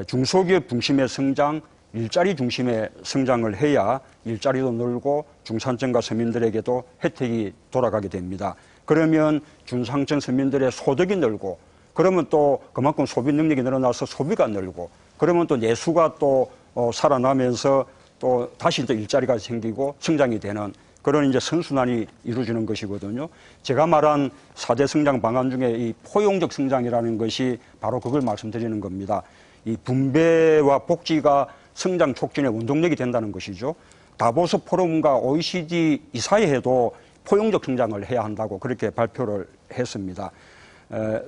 중소기업 중심의 성장, 일자리 중심의 성장을 해야 일자리도 늘고 중산층과 서민들에게도 혜택이 돌아가게 됩니다. 그러면 중산층 서민들의 소득이 늘고 그러면 또 그만큼 소비 능력이 늘어나서 소비가 늘고 그러면 또 내수가 또 살아나면서 또 다시 또 일자리가 생기고 성장이 되는 그런 이제 선순환이 이루어지는 것이거든요. 제가 말한 4대 성장 방안 중에 이 포용적 성장이라는 것이 바로 그걸 말씀드리는 겁니다. 이 분배와 복지가 성장 촉진의 원동력이 된다는 것이죠. 다보스 포럼과 OECD 이사회에도 포용적 성장을 해야 한다고 그렇게 발표를 했습니다.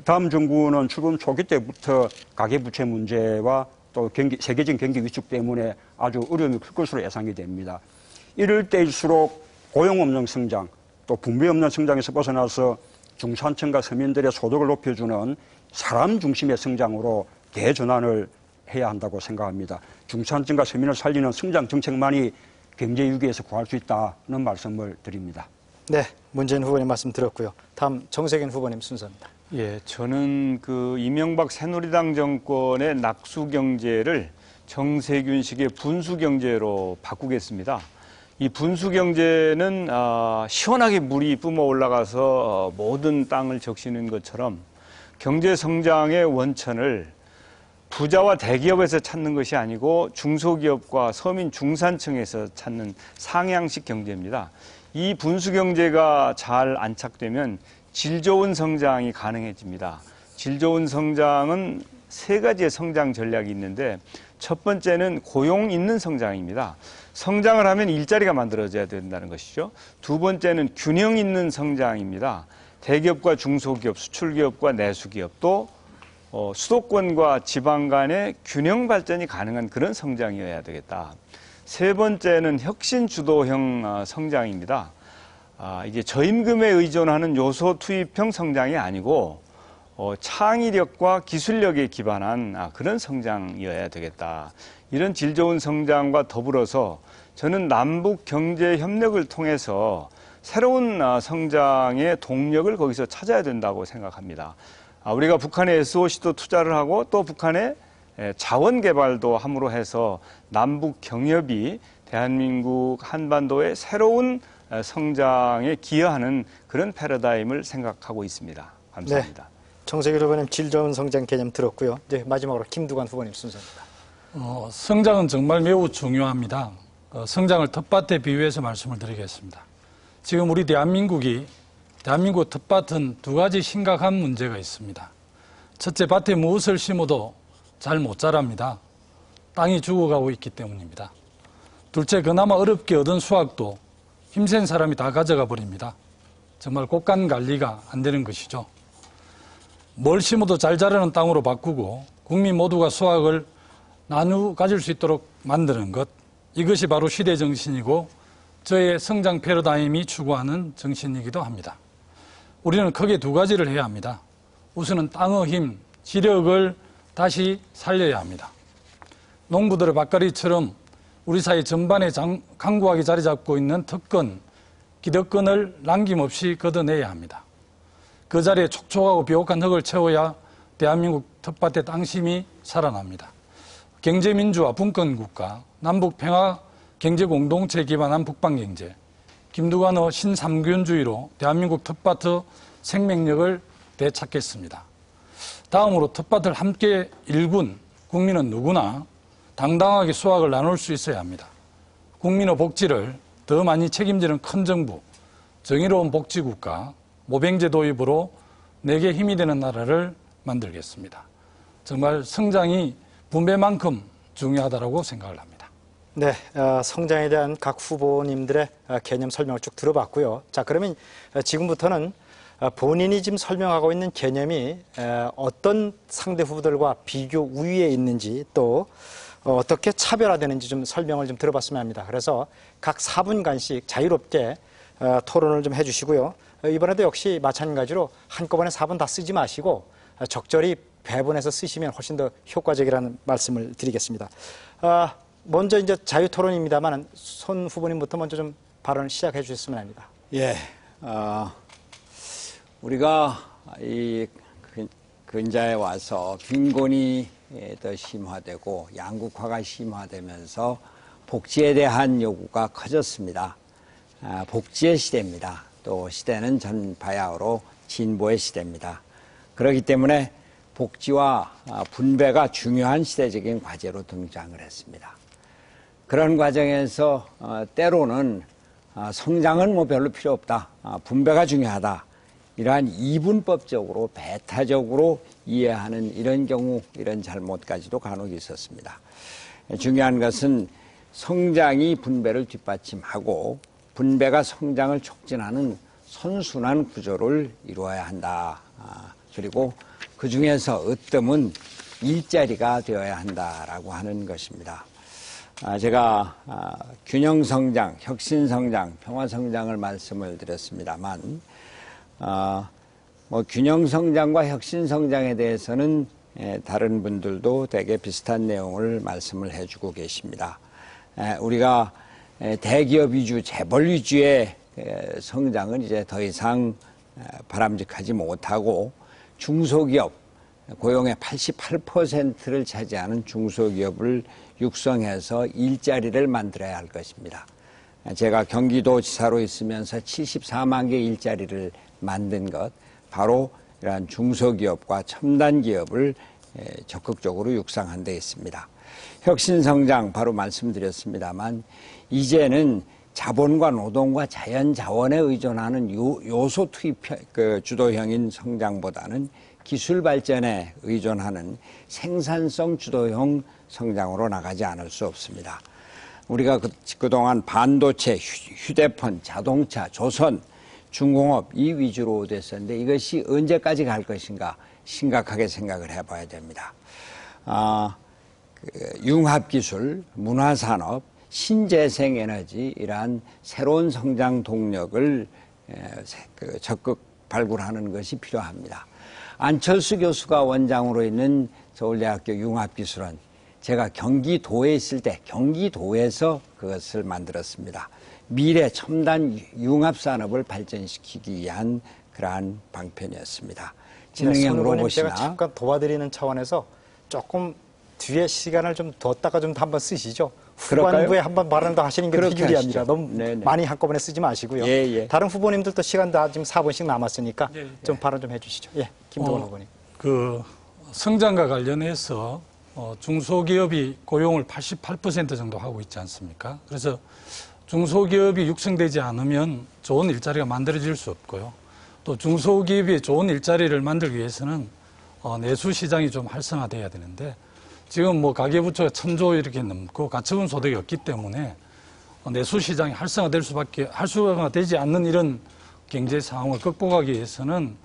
다음 정부는 출범 초기 때부터 가계부채 문제와 또 세계적인 경기 위축 때문에 아주 어려움이 클 것으로 예상이 됩니다. 이럴 때일수록 고용 없는 성장, 또 분배 없는 성장에서 벗어나서 중산층과 서민들의 소득을 높여주는 사람 중심의 성장으로 대전환을 해야 한다고 생각합니다. 중산층과 서민을 살리는 성장 정책만이 경제 위기에서 구할 수 있다는 말씀을 드립니다. 네, 문재인 후보님 말씀 들었고요. 다음 정세균 후보님 순서입니다. 예, 저는 그 이명박 새누리당 정권의 낙수 경제를 정세균식의 분수 경제로 바꾸겠습니다. 이 분수 경제는 시원하게 물이 뿜어 올라가서 모든 땅을 적시는 것처럼 경제 성장의 원천을 부자와 대기업에서 찾는 것이 아니고 중소기업과 서민 중산층에서 찾는 상향식 경제입니다. 이 분수 경제가 잘 안착되면 질 좋은 성장이 가능해집니다. 질 좋은 성장은 세 가지의 성장 전략이 있는데 첫 번째는 고용 있는 성장입니다. 성장을 하면 일자리가 만들어져야 된다는 것이죠. 두 번째는 균형 있는 성장입니다. 대기업과 중소기업, 수출기업과 내수기업, 또 수도권과 지방 간의 균형 발전이 가능한 그런 성장이어야 되겠다. 세 번째는 혁신 주도형 성장입니다. 이게 저임금에 의존하는 요소 투입형 성장이 아니고 창의력과 기술력에 기반한 그런 성장이어야 되겠다. 이런 질 좋은 성장과 더불어서 저는 남북 경제 협력을 통해서 새로운 성장의 동력을 거기서 찾아야 된다고 생각합니다. 우리가 북한에 SOC도 투자를 하고 또 북한에 자원 개발도 함으로 해서 남북 경협이 대한민국 한반도의 새로운 성장에 기여하는 그런 패러다임을 생각하고 있습니다. 감사합니다. 네, 정세균 후보님 질 좋은 성장 개념 들었고요. 이제 마지막으로 김두관 후보님 순서입니다. 성장은 정말 매우 중요합니다. 성장을 텃밭에 비유해서 말씀을 드리겠습니다. 지금 우리 대한민국 텃밭은 두 가지 심각한 문제가 있습니다. 첫째, 밭에 무엇을 심어도 잘 못 자랍니다. 땅이 죽어가고 있기 때문입니다. 둘째, 그나마 어렵게 얻은 수확도 힘센 사람이 다 가져가 버립니다. 정말 곡간 관리가 안 되는 것이죠. 뭘 심어도 잘 자라는 땅으로 바꾸고 국민 모두가 수확을 나누어 가질 수 있도록 만드는 것, 이것이 바로 시대 정신이고 저의 성장 패러다임이 추구하는 정신이기도 합니다. 우리는 크게 두 가지를 해야 합니다. 우선은 땅의 힘, 지력을 다시 살려야 합니다. 농부들의 밭갈이처럼 우리 사회 전반에 강구하게 자리 잡고 있는 특권, 기득권을 남김없이 걷어내야 합니다. 그 자리에 촉촉하고 비옥한 흙을 채워야 대한민국 텃밭의 땅심이 살아납니다. 경제민주화 분권국가, 남북평화 경제공동체에 기반한 북방경제, 김두관의 신삼균주의로 대한민국 텃밭의 생명력을 되찾겠습니다. 다음으로 텃밭을 함께 일군 국민은 누구나 당당하게 수확을 나눌 수 있어야 합니다. 국민의 복지를 더 많이 책임지는 큰 정부, 정의로운 복지국가, 모병제 도입으로 내게 힘이 되는 나라를 만들겠습니다. 정말 성장이 분배만큼 중요하다고 생각을 합니다. 네, 성장에 대한 각 후보님들의 개념 설명을 쭉 들어봤고요. 자, 그러면 지금부터는 본인이 지금 설명하고 있는 개념이 어떤 상대 후보들과 비교 우위에 있는지 또 어떻게 차별화되는지 좀 설명을 좀 들어봤으면 합니다. 그래서 각 4분간씩 자유롭게 토론을 좀 해주시고요. 이번에도 역시 마찬가지로 한꺼번에 4분 다 쓰지 마시고 적절히 배분해서 쓰시면 훨씬 더 효과적이라는 말씀을 드리겠습니다. 먼저 이제 자유토론입니다만 손 후보님부터 먼저 좀 발언을 시작해 주셨으면 합니다. 예, 우리가 이 근자에 와서 빈곤이 더 심화되고 양극화가 심화되면서 복지에 대한 요구가 커졌습니다. 복지의 시대입니다. 또 시대는 전 바야흐로 진보의 시대입니다. 그렇기 때문에 복지와 분배가 중요한 시대적인 과제로 등장을 했습니다. 그런 과정에서 때로는 성장은 뭐 별로 필요 없다. 분배가 중요하다. 이러한 이분법적으로 배타적으로 이해하는 이런 경우, 이런 잘못까지도 간혹 있었습니다. 중요한 것은 성장이 분배를 뒷받침하고 분배가 성장을 촉진하는 선순환 구조를 이루어야 한다. 그리고 그 중에서 으뜸은 일자리가 되어야 한다라고 하는 것입니다. 제가 균형성장, 혁신성장, 평화성장을 말씀을 드렸습니다만 뭐 균형성장과 혁신성장에 대해서는 다른 분들도 되게 비슷한 내용을 말씀을 해주고 계십니다. 우리가 대기업 위주, 재벌 위주의 성장은 이제 더 이상 바람직하지 못하고 중소기업, 고용의 88%를 차지하는 중소기업을 육성해서 일자리를 만들어야 할 것입니다. 제가 경기도지사로 있으면서 74만 개 일자리를 만든 것, 바로 이러한 중소기업과 첨단기업을 적극적으로 육성한 데 있습니다. 혁신성장 바로 말씀드렸습니다만 이제는 자본과 노동과 자연자원에 의존하는 요소 투입 주도형인 성장보다는 기술 발전에 의존하는 생산성 주도형 성장으로 나가지 않을 수 없습니다. 우리가 그동안 반도체, 휴대폰, 자동차, 조선, 중공업 이 위주로 됐었는데 이것이 언제까지 갈 것인가 심각하게 생각을 해봐야 됩니다. 융합기술, 문화산업, 신재생에너지 이러한 새로운 성장 동력을 적극 발굴하는 것이 필요합니다. 안철수 교수가 원장으로 있는 서울대학교 융합기술원, 제가 경기도에 있을 때 경기도에서 그것을 만들었습니다. 미래 첨단 융합산업을 발전시키기 위한 그러한 방편이었습니다. 진흥형 로봇이나 제가 잠깐 도와드리는 차원에서 조금 뒤에 시간을 좀 뒀다가 좀 한번 쓰시죠. 후반부에 한번 발언 더 하시는 게 더 유리합니다. 너무 네네. 많이 한꺼번에 쓰지 마시고요. 예. 다른 후보님들도 시간 다 지금 4분씩 남았으니까 좀 발언 좀 해주시죠. 예, 김동원 후보님. 그 성장과 관련해서 중소기업이 고용을 88% 정도 하고 있지 않습니까? 그래서 중소기업이 육성되지 않으면 좋은 일자리가 만들어질 수 없고요. 또 중소기업이 좋은 일자리를 만들기 위해서는 내수 시장이 좀 활성화돼야 되는데 지금 뭐 가계부처가 1,000조 이렇게 넘고 가처분 소득이 없기 때문에 내수 시장이 활성화되지 않는 이런 경제 상황을 극복하기 위해서는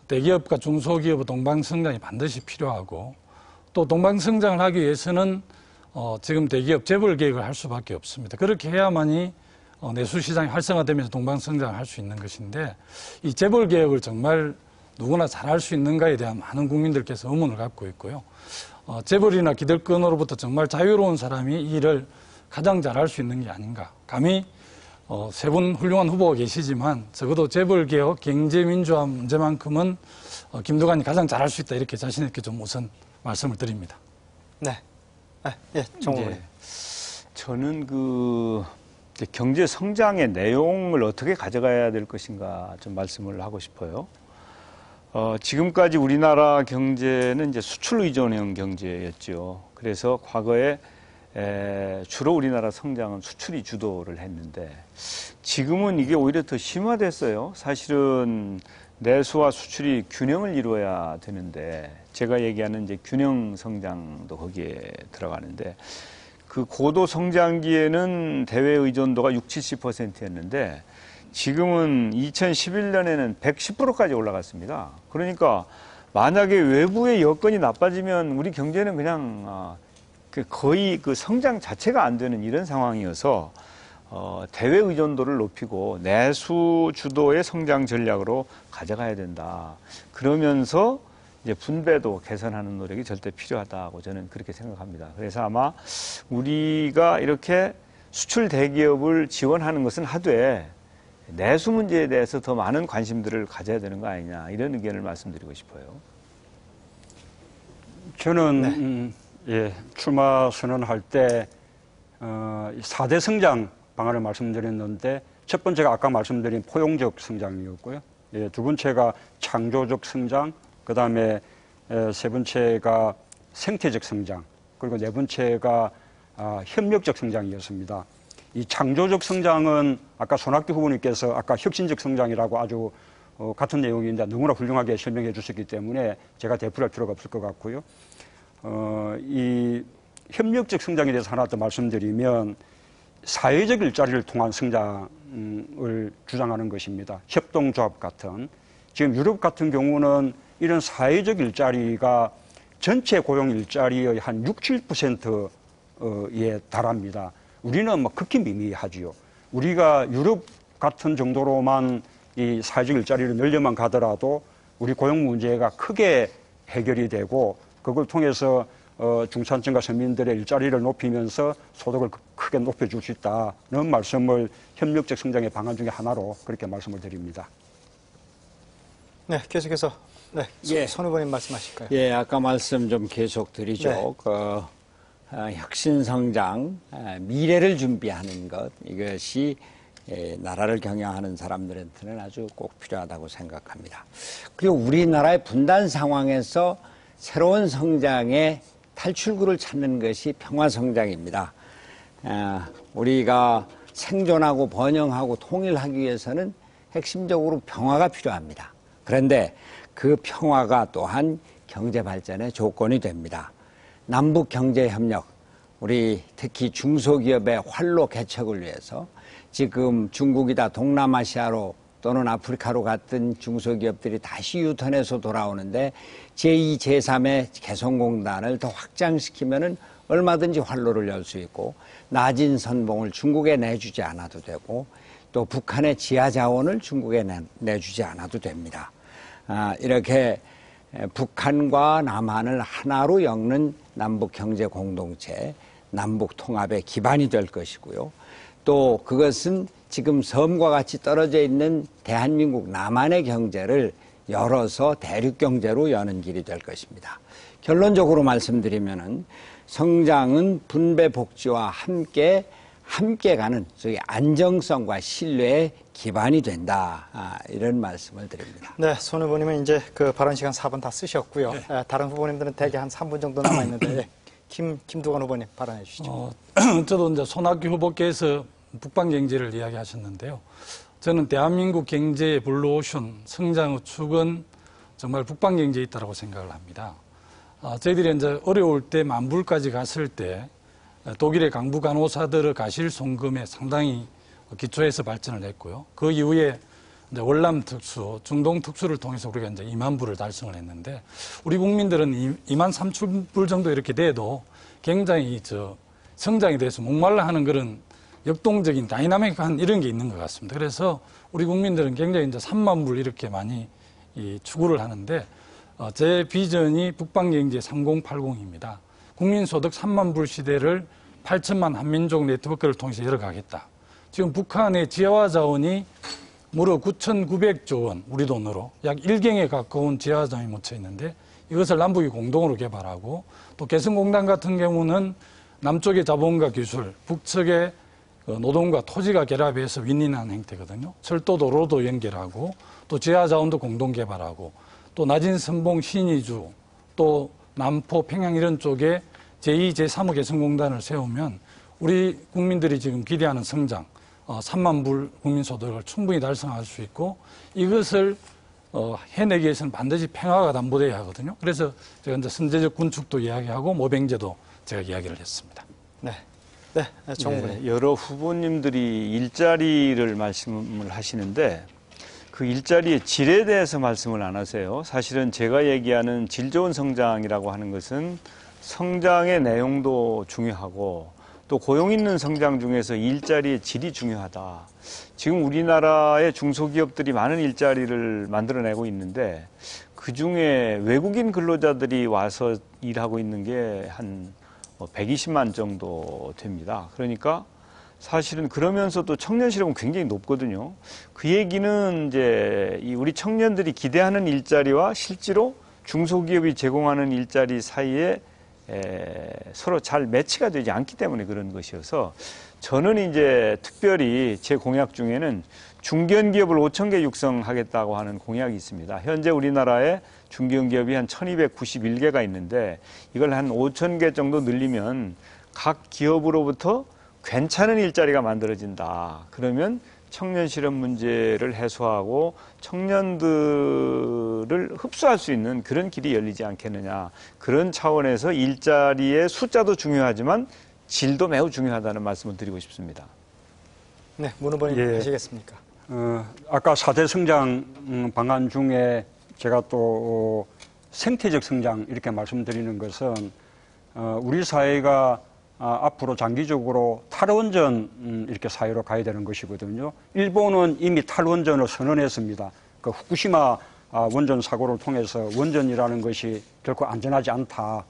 대기업과 중소기업의 동방성장이 반드시 필요하고 또 동방성장을 하기 위해서는 지금 대기업 재벌 개혁을 할 수밖에 없습니다. 그렇게 해야만이 내수 시장이 활성화되면서 동방성장을 할 수 있는 것인데 이 재벌 개혁을 정말 누구나 잘할 수 있는가에 대한 많은 국민들께서 의문을 갖고 있고요. 재벌이나 기득권으로부터 정말 자유로운 사람이 이 일을 가장 잘할 수 있는 게 아닌가. 감히 세 분 훌륭한 후보가 계시지만 적어도 재벌 개혁, 경제 민주화 문제만큼은 김두관이 가장 잘할 수 있다 이렇게 자신 있게 좀 우선 말씀을 드립니다. 네. 예, 정 후보님. 저는 경제 성장의 내용을 어떻게 가져가야 될 것인가 좀 말씀을 하고 싶어요. 지금까지 우리나라 경제는 이제 수출 의존형 경제였죠. 그래서 과거에 주로 우리나라 성장은 수출이 주도를 했는데 지금은 이게 오히려 더 심화됐어요. 사실은 내수와 수출이 균형을 이루어야 되는데 제가 얘기하는 이제 균형 성장도 거기에 들어가는데 그 고도 성장기에는 대외 의존도가 60, 70%였는데 지금은 2011년에는 110%까지 올라갔습니다. 그러니까 만약에 외부의 여건이 나빠지면 우리 경제는 그냥 거의 그 성장 자체가 안 되는 이런 상황이어서 대외 의존도를 높이고 내수 주도의 성장 전략으로 가져가야 된다. 그러면서 이제 분배도 개선하는 노력이 절대 필요하다고 저는 그렇게 생각합니다. 그래서 아마 우리가 이렇게 수출 대기업을 지원하는 것은 하되 내수 문제에 대해서 더 많은 관심들을 가져야 되는 거 아니냐 이런 의견을 말씀드리고 싶어요. 저는 출마 선언할 때 4대 성장 방안을 말씀드렸는데 첫 번째가 아까 말씀드린 포용적 성장이었고요. 두 번째가 창조적 성장, 그 다음에 세 번째가 생태적 성장, 그리고 네 번째가 협력적 성장이었습니다. 이 창조적 성장은 아까 손학규 후보님께서 아까 혁신적 성장이라고 아주 같은 내용인데 너무나 훌륭하게 설명해 주셨기 때문에 제가 되풀이할 필요가 없을 것 같고요. 이 협력적 성장에 대해서 하나 더 말씀드리면 사회적 일자리를 통한 성장을 주장하는 것입니다. 협동조합 같은. 지금 유럽 같은 경우는 이런 사회적 일자리가 전체 고용 일자리의 한 6, 7%에 달합니다. 우리는 뭐 극히 미미하지요. 우리가 유럽 같은 정도로만 이 사회적 일자리를 늘려만 가더라도 우리 고용 문제가 크게 해결이 되고 그걸 통해서 중산층과 서민들의 일자리를 높이면서 소득을 크게 높여줄 수 있다는 말씀을 협력적 성장의 방안 중에 하나로 그렇게 말씀을 드립니다. 네, 계속해서 네, 예. 손 후보님 말씀하실까요? 예, 아까 말씀 좀 계속 드리죠. 네. 혁신성장, 미래를 준비하는 것, 이것이 나라를 경영하는 사람들한테는 아주 꼭 필요하다고 생각합니다. 그리고 우리나라의 분단 상황에서 새로운 성장의 탈출구를 찾는 것이 평화성장입니다. 우리가 생존하고 번영하고 통일하기 위해서는 핵심적으로 평화가 필요합니다. 그런데 그 평화가 또한 경제 발전의 조건이 됩니다. 남북 경제 협력, 우리 특히 중소기업의 활로 개척을 위해서 지금 중국이다 동남아시아로 또는 아프리카로 갔던 중소기업들이 다시 유턴해서 돌아오는데 제2, 제3의 개성공단을 더 확장시키면은 얼마든지 활로를 열 수 있고 낮은 선봉을 중국에 내주지 않아도 되고 또 북한의 지하 자원을 중국에 내주지 않아도 됩니다. 이렇게 북한과 남한을 하나로 엮는 남북 경제 공동체, 남북 통합의 기반이 될 것이고요. 또 그것은 지금 섬과 같이 떨어져 있는 대한민국 남한의 경제를 열어서 대륙 경제로 여는 길이 될 것입니다. 결론적으로 말씀드리면은 성장은 분배 복지와 함께 가는 안정성과 신뢰의 기반이 된다. 이런 말씀을 드립니다. 네, 손 후보님은 이제 그 발언 시간 4분 다 쓰셨고요. 네. 다른 후보님들은 대개 한 3분 정도 남아 있는데 김두관 후보님 발언해 주시죠. 저도 이제 손학규 후보께서 북방 경제를 이야기하셨는데요. 저는 대한민국 경제의 블루오션 성장의 축은 정말 북방 경제에 있다고 생각을 합니다. 저희들이 이제 어려울 때 만불까지 갔을 때 독일의 강부 간호사들의 가실 송금에 상당히 기초해서 발전을 했고요. 그 이후에 이제 월남 특수, 중동 특수를 통해서 우리가 이제 2만 불을 달성을 했는데 우리 국민들은 2만 3천 불 정도 이렇게 돼도 굉장히 성장에 대해서 목말라 하는 그런 역동적인 다이나믹한 이런 게 있는 것 같습니다. 그래서 우리 국민들은 굉장히 이제 3만 불 이렇게 많이 추구를 하는데 제 비전이 북방경제 3080입니다. 국민소득 3만 불 시대를 8천만 한민족 네트워크를 통해서 열어가겠다. 지금 북한의 지하 자원이 무려 9,900조 원, 우리 돈으로 약 1경에 가까운 지하 자원이 묻혀 있는데 이것을 남북이 공동으로 개발하고 또 개성공단 같은 경우는 남쪽의 자본과 기술, 북측의 노동과 토지가 결합해서 윈윈한 형태거든요. 철도 도로도 연결하고 또 지하 자원도 공동 개발하고 또 낮은 선봉 신의주 또 남포 평양 이런 쪽에 제2, 제3호 개성공단을 세우면 우리 국민들이 지금 기대하는 성장 3만 불 국민소득을 충분히 달성할 수 있고 이것을 해내기 위해서는 반드시 평화가 담보돼야 하거든요. 그래서 제가 이제 선제적 군축도 이야기하고 모병제도 제가 이야기를 했습니다. 네, 네, 정부님. 여러 후보님들이 일자리를 말씀을 하시는데 그 일자리의 질에 대해서 말씀을 안 하세요. 사실은 제가 얘기하는 질 좋은 성장이라고 하는 것은 성장의 내용도 중요하고 또 고용 있는 성장 중에서 일자리의 질이 중요하다. 지금 우리나라의 중소기업들이 많은 일자리를 만들어내고 있는데 그중에 외국인 근로자들이 와서 일하고 있는 게 한 120만 정도 됩니다. 그러니까 사실은 그러면서도 청년 실업은 굉장히 높거든요. 그 얘기는 이제 우리 청년들이 기대하는 일자리와 실제로 중소기업이 제공하는 일자리 사이에 서로 잘 매치가 되지 않기 때문에 그런 것이어서 저는 이제 특별히 제 공약 중에는 중견기업을 5,000개 육성하겠다고 하는 공약이 있습니다. 현재 우리나라에 중견기업이 한 1,291개가 있는데 이걸 한 5,000개 정도 늘리면 각 기업으로부터 괜찮은 일자리가 만들어진다. 그러면 청년 실업 문제를 해소하고 청년들을 흡수할 수 있는 그런 길이 열리지 않겠느냐. 그런 차원에서 일자리의 숫자도 중요하지만 질도 매우 중요하다는 말씀을 드리고 싶습니다. 네, 문 후보님 예. 하시겠습니까? 아까 4대 성장 방안 중에 제가 또 생태적 성장 이렇게 말씀드리는 것은 우리 사회가 앞으로 장기적으로 탈원전 이렇게 사회로 가야 되는 것이거든요. 일본은 이미 탈원전을 선언했습니다. 그 후쿠시마 원전 사고를 통해서 원전이라는 것이 결코 안전하지 않다.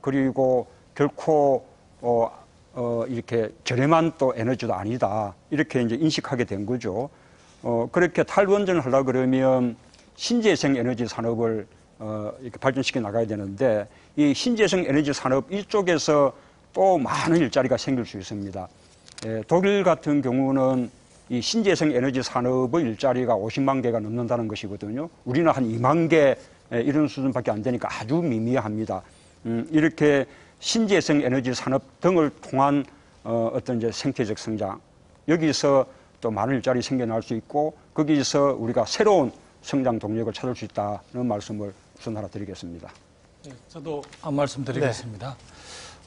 그리고 결코 이렇게 저렴한 또 에너지도 아니다. 이렇게 이제 인식하게 된 거죠. 그렇게 탈원전을 하려고 그러면 신재생 에너지 산업을 이렇게 발전시켜 나가야 되는데 이 신재생 에너지 산업 이쪽에서 또 많은 일자리가 생길 수 있습니다. 독일 같은 경우는 이 신재생 에너지 산업의 일자리가 50만 개가 넘는다는 것이거든요. 우리는 한 2만 개 이런 수준밖에 안 되니까 아주 미미합니다. 이렇게 신재생 에너지 산업 등을 통한 어떤 이제 생태적 성장, 여기서 또 많은 일자리 생겨날 수 있고 거기서 우리가 새로운 성장 동력을 찾을 수 있다는 말씀을 우선 하나 드리겠습니다. 네, 저도 한 말씀 드리겠습니다.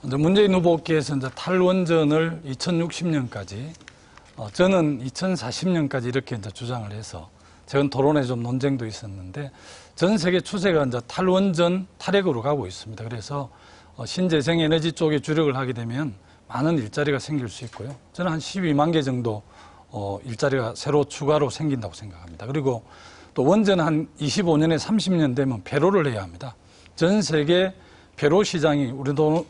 먼저 문재인 후보께서 이제 탈원전을 2060년까지, 저는 2040년까지 이렇게 이제 주장을 해서, 최근 토론에 좀 논쟁도 있었는데, 전 세계 추세가 이제 탈원전 탈핵으로 가고 있습니다. 그래서 신재생 에너지 쪽에 주력을 하게 되면 많은 일자리가 생길 수 있고요. 저는 한 12만 개 정도 일자리가 새로 추가로 생긴다고 생각합니다. 그리고 또 원전 한 25년에 30년 되면 폐로를 해야 합니다. 전 세계 폐로 시장이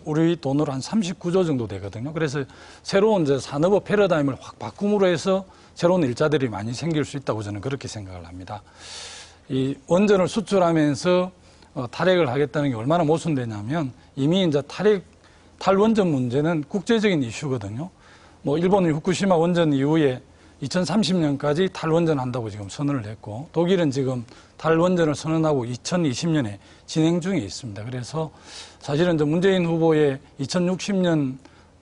우리 돈으로 한 39조 정도 되거든요. 그래서 새로운 이제 산업의 패러다임을 확 바꿈으로 해서 새로운 일자들이 많이 생길 수 있다고 저는 그렇게 생각을 합니다. 이 원전을 수출하면서 탈핵을 하겠다는 게 얼마나 모순되냐면 이미 이제 탈원전 문제는 국제적인 이슈거든요. 뭐 일본이 후쿠시마 원전 이후에 2030년까지 탈원전 한다고 지금 선언을 했고 독일은 지금 탈원전을 선언하고 2020년에 진행 중에 있습니다. 그래서 사실은 문재인 후보의 2060년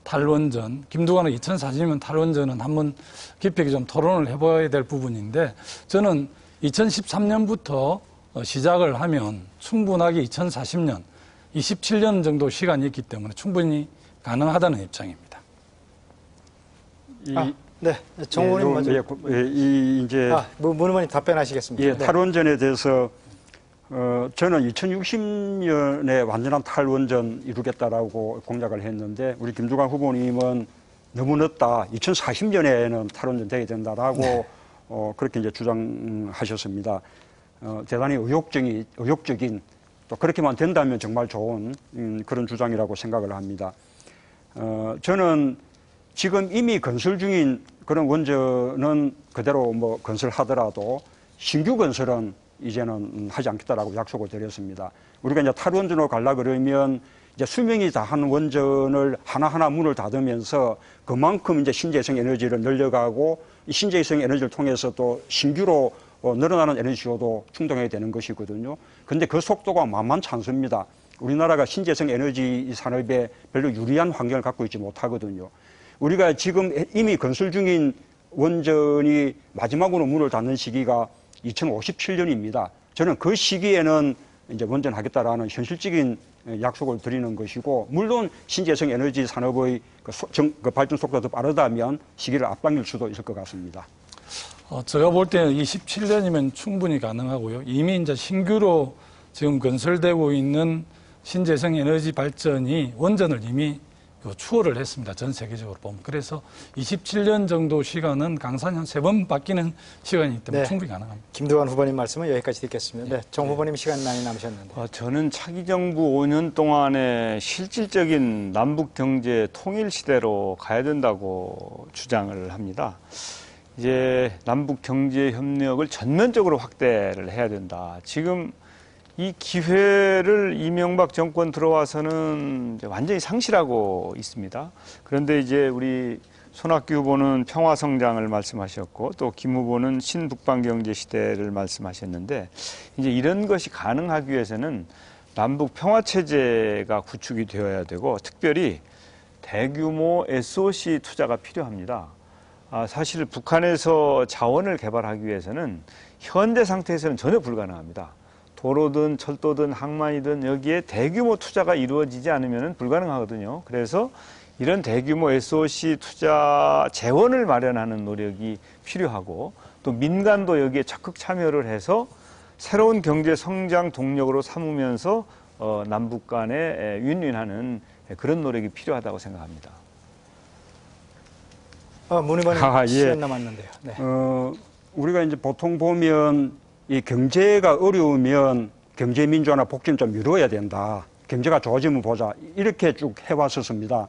탈원전, 김두관의 2040년 탈원전은 한번 깊이 좀 토론을 해봐야 될 부분인데 저는 2013년부터 시작을 하면 충분하게 2040년, 27년 정도 시간이 있기 때문에 충분히 가능하다는 입장입니다. 네, 정 후보님 먼저. 이제 문 후보님 답변하시겠습니다. 예, 네. 탈원전에 대해서 저는 2060년에 완전한 탈원전 이루겠다라고 공약을 했는데 우리 김두관 후보님은 너무 늦다. 2040년에는 탈원전 돼야 된다라고 네. 그렇게 이제 주장하셨습니다. 대단히 의욕적인 또 그렇게만 된다면 정말 좋은 그런 주장이라고 생각을 합니다. 저는 지금 이미 건설 중인 그런 원전은 그대로 뭐 건설하더라도 신규 건설은 이제는 하지 않겠다라고 약속을 드렸습니다. 우리가 이제 탈원전으로 가려고 그러면 이제 수명이 다한 원전을 하나하나 문을 닫으면서 그만큼 이제 신재생 에너지를 늘려가고 이 신재생 에너지를 통해서 또 신규로 늘어나는 에너지로도 충당해야 되는 것이거든요. 근데 그 속도가 만만치 않습니다. 우리나라가 신재생 에너지 산업에 별로 유리한 환경을 갖고 있지 못하거든요. 우리가 지금 이미 건설 중인 원전이 마지막으로 문을 닫는 시기가 2057년입니다. 저는 그 시기에는 이제 원전하겠다라는 현실적인 약속을 드리는 것이고, 물론 신재생 에너지 산업의 그 발전 속도가 더 빠르다면 시기를 앞당길 수도 있을 것 같습니다. 제가 볼 때는 27년이면 충분히 가능하고요. 이미 이제 신규로 지금 건설되고 있는 신재생 에너지 발전이 원전을 이미 추월을 했습니다. 전 세계적으로 보면. 그래서 27년 정도 시간은 강산이 한 3번 바뀌는 시간이기 때문에 네. 충분히 가능합니다. 김두관 후보님 말씀은 여기까지 듣겠습니다. 네, 정 후보님 시간 많이 남으셨는데. 저는 차기 정부 5년 동안에 실질적인 남북 경제 통일 시대로 가야 된다고 주장을 합니다. 이제 남북 경제 협력을 전면적으로 확대를 해야 된다. 지금 이 기회를 이명박 정권 들어와서는 이제 완전히 상실하고 있습니다. 그런데 이제 우리 손학규 후보는 평화 성장을 말씀하셨고 또 김 후보는 신북방 경제 시대를 말씀하셨는데 이제 이런 것이 가능하기 위해서는 남북 평화 체제가 구축이 되어야 되고 특별히 대규모 SOC 투자가 필요합니다. 사실 북한에서 자원을 개발하기 위해서는 현재 상태에서는 전혀 불가능합니다. 도로든 철도든 항만이든 여기에 대규모 투자가 이루어지지 않으면 불가능하거든요. 그래서 이런 대규모 SOC 투자 재원을 마련하는 노력이 필요하고 또 민간도 여기에 적극 참여를 해서 새로운 경제 성장 동력으로 삼으면서 남북 간에 윈윈하는 그런 노력이 필요하다고 생각합니다. 문의원님 예. 시간 남았는데요. 네. 우리가 이제 보통 보면 이 경제가 어려우면 경제 민주화나 복지는 좀 이루어야 된다. 경제가 좋아지면 보자. 이렇게 쭉 해왔었습니다.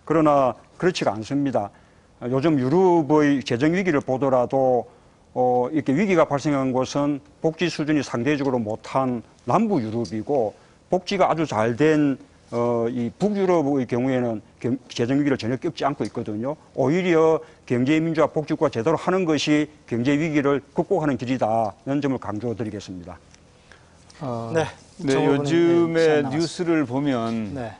그러나 그렇지가 않습니다. 요즘 유럽의 재정 위기를 보더라도 이렇게 위기가 발생한 곳은 복지 수준이 상대적으로 못한 남부 유럽이고 복지가 아주 잘된 이 북유럽의 경우에는 재정 위기를 전혀 겪지 않고 있거든요. 오히려 경제 민주화 복지국가 제대로 하는 것이 경제 위기를 극복하는 길이다는 점을 강조드리겠습니다. 네. 네, 요즘에 뉴스를 보면 네.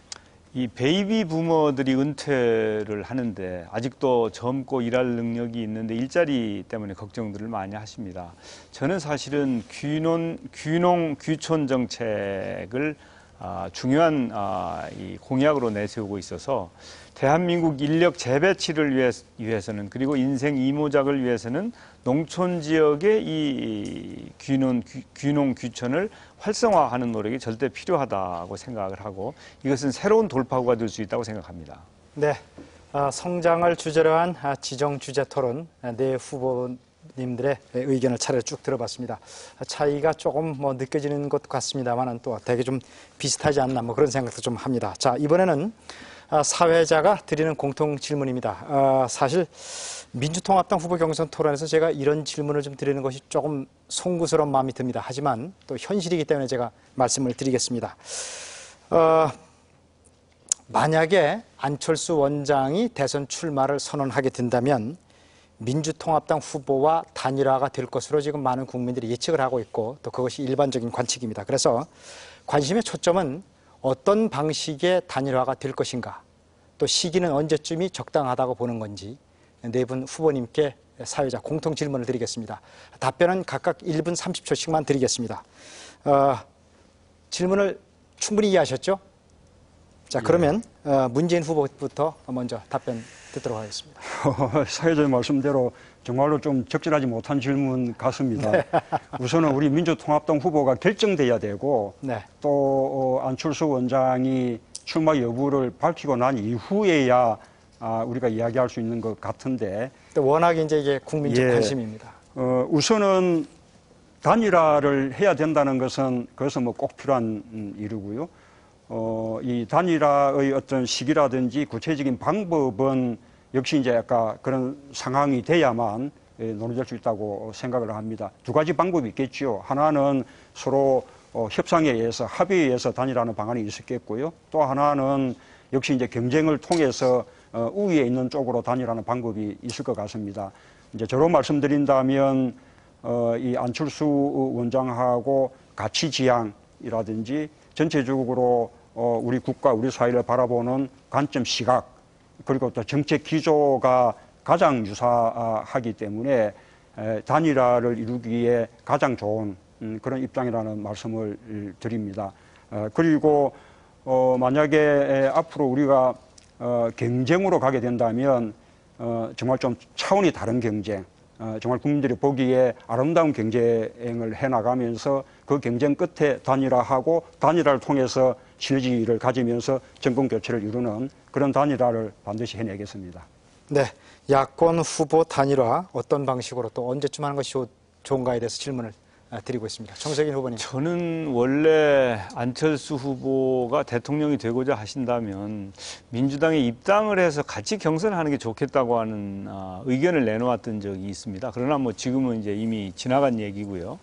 이 베이비 부머들이 은퇴를 하는데 아직도 젊고 일할 능력이 있는데 일자리 때문에 걱정들을 많이 하십니다. 저는 사실은 귀촌 정책을 중요한 이 공약으로 내세우고 있어서 대한민국 인력 재배치를 위해서는 그리고 인생 이모작을 위해서는 농촌 지역의 이 귀촌을 활성화하는 노력이 절대 필요하다고 생각을 하고 이것은 새로운 돌파구가 될 수 있다고 생각합니다. 네. 성장을 주제로 한 지정 주제 토론 네 후보님들의 의견을 차례로 쭉 들어봤습니다. 차이가 조금 느껴지는 것 같습니다만은 또 되게 좀 비슷하지 않나 그런 생각도 좀 합니다. 자, 이번에는 사회자가 드리는 공통 질문입니다. 사실 민주통합당 후보 경선 토론에서 제가 이런 질문을 좀 드리는 것이 조금 송구스러운 마음이 듭니다. 하지만 또 현실이기 때문에 제가 말씀을 드리겠습니다. 만약에 안철수 원장이 대선 출마를 선언하게 된다면 민주통합당 후보와 단일화가 될 것으로 지금 많은 국민들이 예측을 하고 있고 또 그것이 일반적인 관측입니다. 그래서 관심의 초점은 어떤 방식의 단일화가 될 것인가, 또 시기는 언제쯤이 적당하다고 보는 건지 네 분 후보님께 사회자 공통 질문을 드리겠습니다. 답변은 각각 1분 30초씩만 드리겠습니다. 질문을 충분히 이해하셨죠? 자, 그러면 문재인 후보부터 먼저 답변 듣도록 하겠습니다. 사회자의 말씀대로 정말로 좀 적절하지 못한 질문 같습니다. 네. 우선은 우리 민주통합당 후보가 결정돼야 되고 네. 또 안철수 원장이 출마 여부를 밝히고 난 이후에야 우리가 이야기할 수 있는 것 같은데 또 워낙 이제 이게 국민적 예. 관심입니다. 우선은 단일화를 해야 된다는 것은 그것은 꼭 필요한 일이고요. 이 단일화의 어떤 시기라든지 구체적인 방법은 역시 이제 아까 그런 상황이 돼야만 논의될 수 있다고 생각을 합니다. 두 가지 방법이 있겠죠. 하나는 서로 협상에 의해서 합의에 의해서 단일화하는 방안이 있었겠고요. 또 하나는 역시 이제 경쟁을 통해서 우위에 있는 쪽으로 단일화하는 방법이 있을 것 같습니다. 이제 저로 말씀드린다면 이 안철수 원장하고 가치 지향이라든지 전체적으로 우리 국가, 우리 사회를 바라보는 관점, 시각, 그리고 또 정책 기조가 가장 유사하기 때문에 단일화를 이루기에 가장 좋은 그런 입장이라는 말씀을 드립니다. 그리고 만약에 앞으로 우리가 경쟁으로 가게 된다면 정말 좀 차원이 다른 경쟁, 정말 국민들이 보기에 아름다운 경쟁을 해나가면서 그 경쟁 끝에 단일화하고 단일화를 통해서 시너지를 가지면서 정권 교체를 이루는 그런 단일화를 반드시 해내겠습니다. 네, 야권 후보 단일화 어떤 방식으로 또 언제쯤 하는 것이 좋은가에 대해서 질문을 드리고 있습니다. 정세균 후보님. 저는 원래 안철수 후보가 대통령이 되고자 하신다면 민주당에 입당을 해서 같이 경선하는 게 좋겠다고 하는 의견을 내놓았던 적이 있습니다. 그러나 지금은 이제 이미 지나간 얘기고요.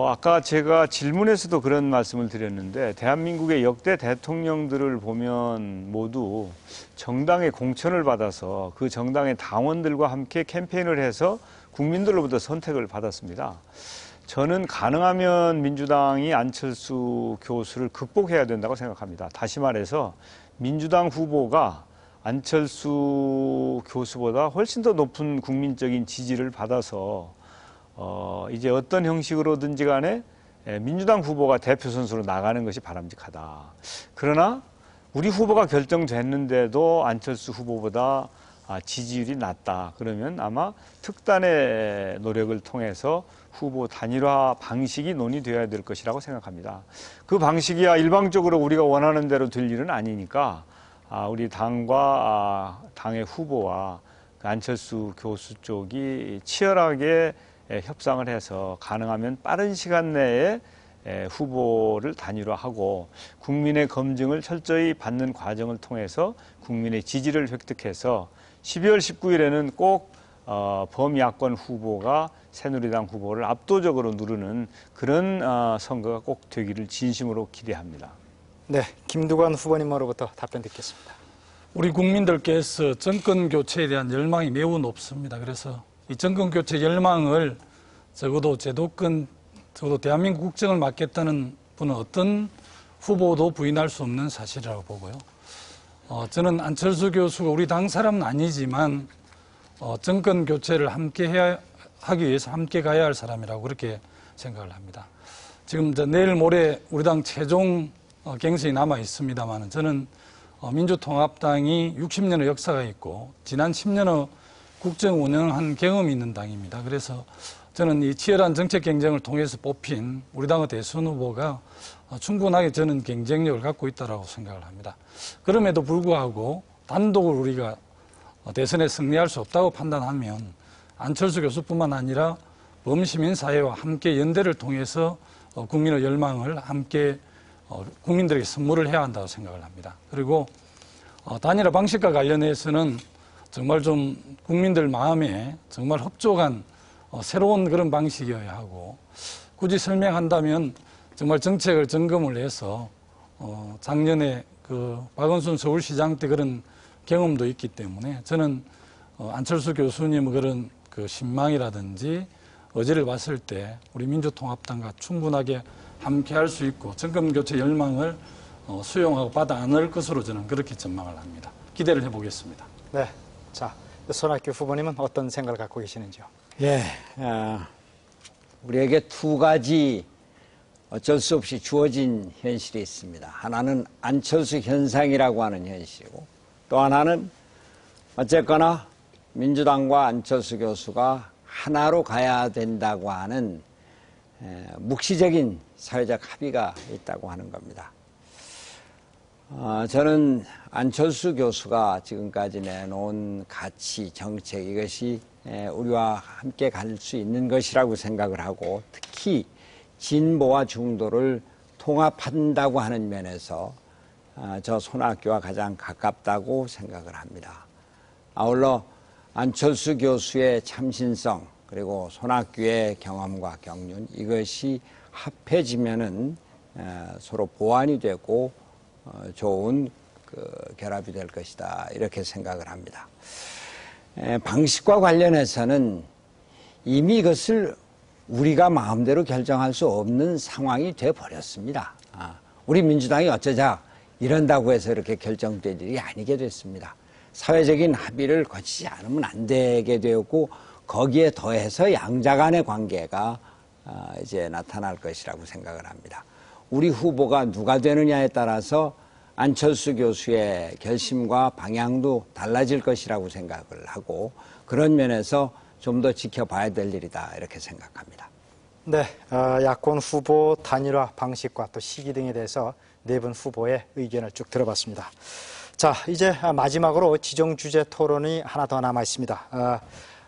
아까 제가 질문에서도 그런 말씀을 드렸는데 대한민국의 역대 대통령들을 보면 모두 정당의 공천을 받아서 그 정당의 당원들과 함께 캠페인을 해서 국민들로부터 선택을 받았습니다. 저는 가능하면 민주당이 안철수 교수를 극복해야 된다고 생각합니다. 다시 말해서 민주당 후보가 안철수 교수보다 훨씬 더 높은 국민적인 지지를 받아서 이제 어떤 형식으로든지 간에 민주당 후보가 대표 선수로 나가는 것이 바람직하다. 그러나 우리 후보가 결정됐는데도 안철수 후보보다 지지율이 낮다. 그러면 아마 특단의 노력을 통해서 후보 단일화 방식이 논의되어야 될 것이라고 생각합니다. 그 방식이야 일방적으로 우리가 원하는 대로 될 일은 아니니까 우리 당과 당의 후보와 안철수 교수 쪽이 치열하게 협상을 해서 가능하면 빠른 시간 내에 후보를 단일화하고 국민의 검증을 철저히 받는 과정을 통해서 국민의 지지를 획득해서 12월 19일에는 꼭 범야권 후보가 새누리당 후보를 압도적으로 누르는 그런 선거가 꼭 되기를 진심으로 기대합니다. 네, 김두관 후보님으로부터 답변 듣겠습니다. 우리 국민들께서 정권 교체에 대한 열망이 매우 높습니다. 그래서 이 정권 교체 열망을 적어도 대한민국 국정을 맡겠다는 분은 어떤 후보도 부인할 수 없는 사실이라고 보고요. 저는 안철수 교수가 우리 당 사람은 아니지만 정권 교체를 함께 하기 위해서 함께 가야 할 사람이라고 그렇게 생각을 합니다. 지금 내일 모레 우리 당 최종 경선이 남아 있습니다만 저는 민주통합당이 60년의 역사가 있고 지난 10년의 국정 운영한 경험이 있는 당입니다. 그래서 저는 이 치열한 정책 경쟁을 통해서 뽑힌 우리 당의 대선 후보가 충분하게 저는 경쟁력을 갖고 있다고 생각을 합니다. 그럼에도 불구하고 단독으로 우리가 대선에 승리할 수 없다고 판단하면 안철수 교수뿐만 아니라 범시민사회와 함께 연대를 통해서 국민의 열망을 함께 국민들에게 선물을 해야 한다고 생각을 합니다. 그리고 단일화 방식과 관련해서는 정말 좀 국민들 마음에 정말 흡족한 새로운 그런 방식이어야 하고 굳이 설명한다면 정말 정책을 점검을 해서 작년에 그 박원순 서울시장 때 그런 경험도 있기 때문에 저는 안철수 교수님의 그런 그 신망이라든지 의지를 봤을 때 우리 민주통합당과 충분하게 함께할 수 있고 정권 교체 열망을 수용하고 받아 안을 것으로 저는 그렇게 전망을 합니다. 기대를 해보겠습니다. 네, 자 손학규 후보님은 어떤 생각을 갖고 계시는지요? 예, 우리에게 두 가지 어쩔 수 없이 주어진 현실이 있습니다. 하나는 안철수 현상이라고 하는 현실이고 또 하나는 어쨌거나 민주당과 안철수 교수가 하나로 가야 된다고 하는 묵시적인 사회적 합의가 있다고 하는 겁니다. 저는 안철수 교수가 지금까지 내놓은 가치, 정책 이것이 우리와 함께 갈 수 있는 것이라고 생각을 하고 특히 진보와 중도를 통합한다고 하는 면에서 저 손학규와 가장 가깝다고 생각을 합니다. 아울러 안철수 교수의 참신성 그리고 손학규의 경험과 경륜 이것이 합해지면은 서로 보완이 되고 좋은 그 결합이 될 것이다 이렇게 생각을 합니다. 방식과 관련해서는 이미 이것을 우리가 마음대로 결정할 수 없는 상황이 돼 버렸습니다. 우리 민주당이 어쩌자 이런다고 해서 이렇게 결정될 일이 아니게 됐습니다. 사회적인 합의를 거치지 않으면 안 되게 되었고 거기에 더해서 양자 간의 관계가 이제 나타날 것이라고 생각을 합니다. 우리 후보가 누가 되느냐에 따라서 안철수 교수의 결심과 방향도 달라질 것이라고 생각을 하고 그런 면에서 좀 더 지켜봐야 될 일이다 이렇게 생각합니다. 네, 야권 후보 단일화 방식과 또 시기 등에 대해서 네 분 후보의 의견을 쭉 들어봤습니다. 자, 이제 마지막으로 지정 주제 토론이 하나 더 남아 있습니다.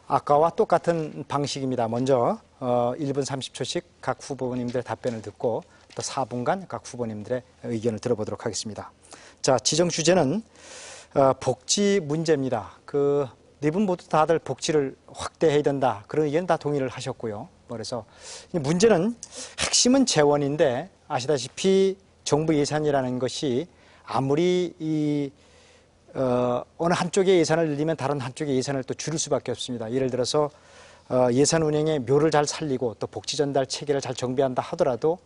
아까와 똑같은 방식입니다. 먼저 1분 30초씩 각 후보님들의 답변을 듣고 또 4분간 각 후보님들의 의견을 들어보도록 하겠습니다. 자, 지정 주제는 복지 문제입니다. 네 분 모두 다들 복지를 확대해야 된다. 그런 의견 다 동의를 하셨고요. 그래서 문제는 핵심은 재원인데 아시다시피 정부 예산이라는 것이 아무리 어느 한쪽의 예산을 늘리면 다른 한쪽의 예산을 또 줄일 수밖에 없습니다. 예를 들어서 예산 운영의 묘를 잘 살리고 또 복지 전달 체계를 잘 정비한다 하더라도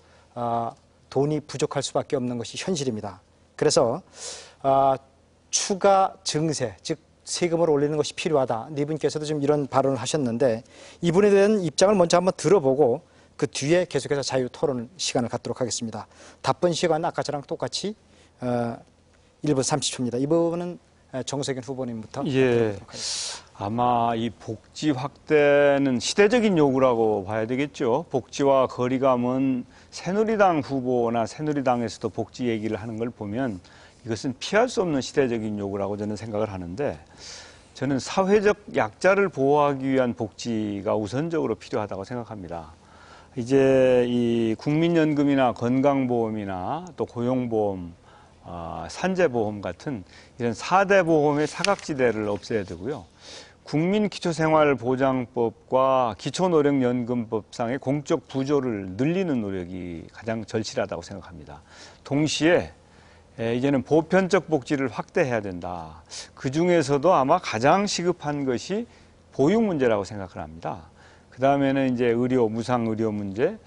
돈이 부족할 수밖에 없는 것이 현실입니다. 그래서 추가 증세, 즉 세금을 올리는 것이 필요하다. 네 분께서도 지금 이런 발언을 하셨는데 이분에 대한 입장을 먼저 한번 들어보고 그 뒤에 계속해서 자유 토론 시간을 갖도록 하겠습니다. 답변 시간은 아까 저랑 똑같이 1분 30초입니다. 이 부분은 정세균 후보님부터 예. 들어보도록 하겠습니다. 아마 이 복지 확대는 시대적인 요구라고 봐야 되겠죠. 복지와 거리감은 새누리당 후보나 새누리당에서도 복지 얘기를 하는 걸 보면 이것은 피할 수 없는 시대적인 요구라고 저는 생각을 하는데, 저는 사회적 약자를 보호하기 위한 복지가 우선적으로 필요하다고 생각합니다. 이제 이 국민연금이나 건강보험이나 또 고용보험, 산재보험 같은 이런 4대 보험의 사각지대를 없애야 되고요. 국민기초생활보장법과 기초노령연금법상의 공적 부조를 늘리는 노력이 가장 절실하다고 생각합니다. 동시에 이제는 보편적 복지를 확대해야 된다. 그 중에서도 아마 가장 시급한 것이 보육 문제라고 생각을 합니다. 그 다음에는 이제 의료, 무상 의료 문제,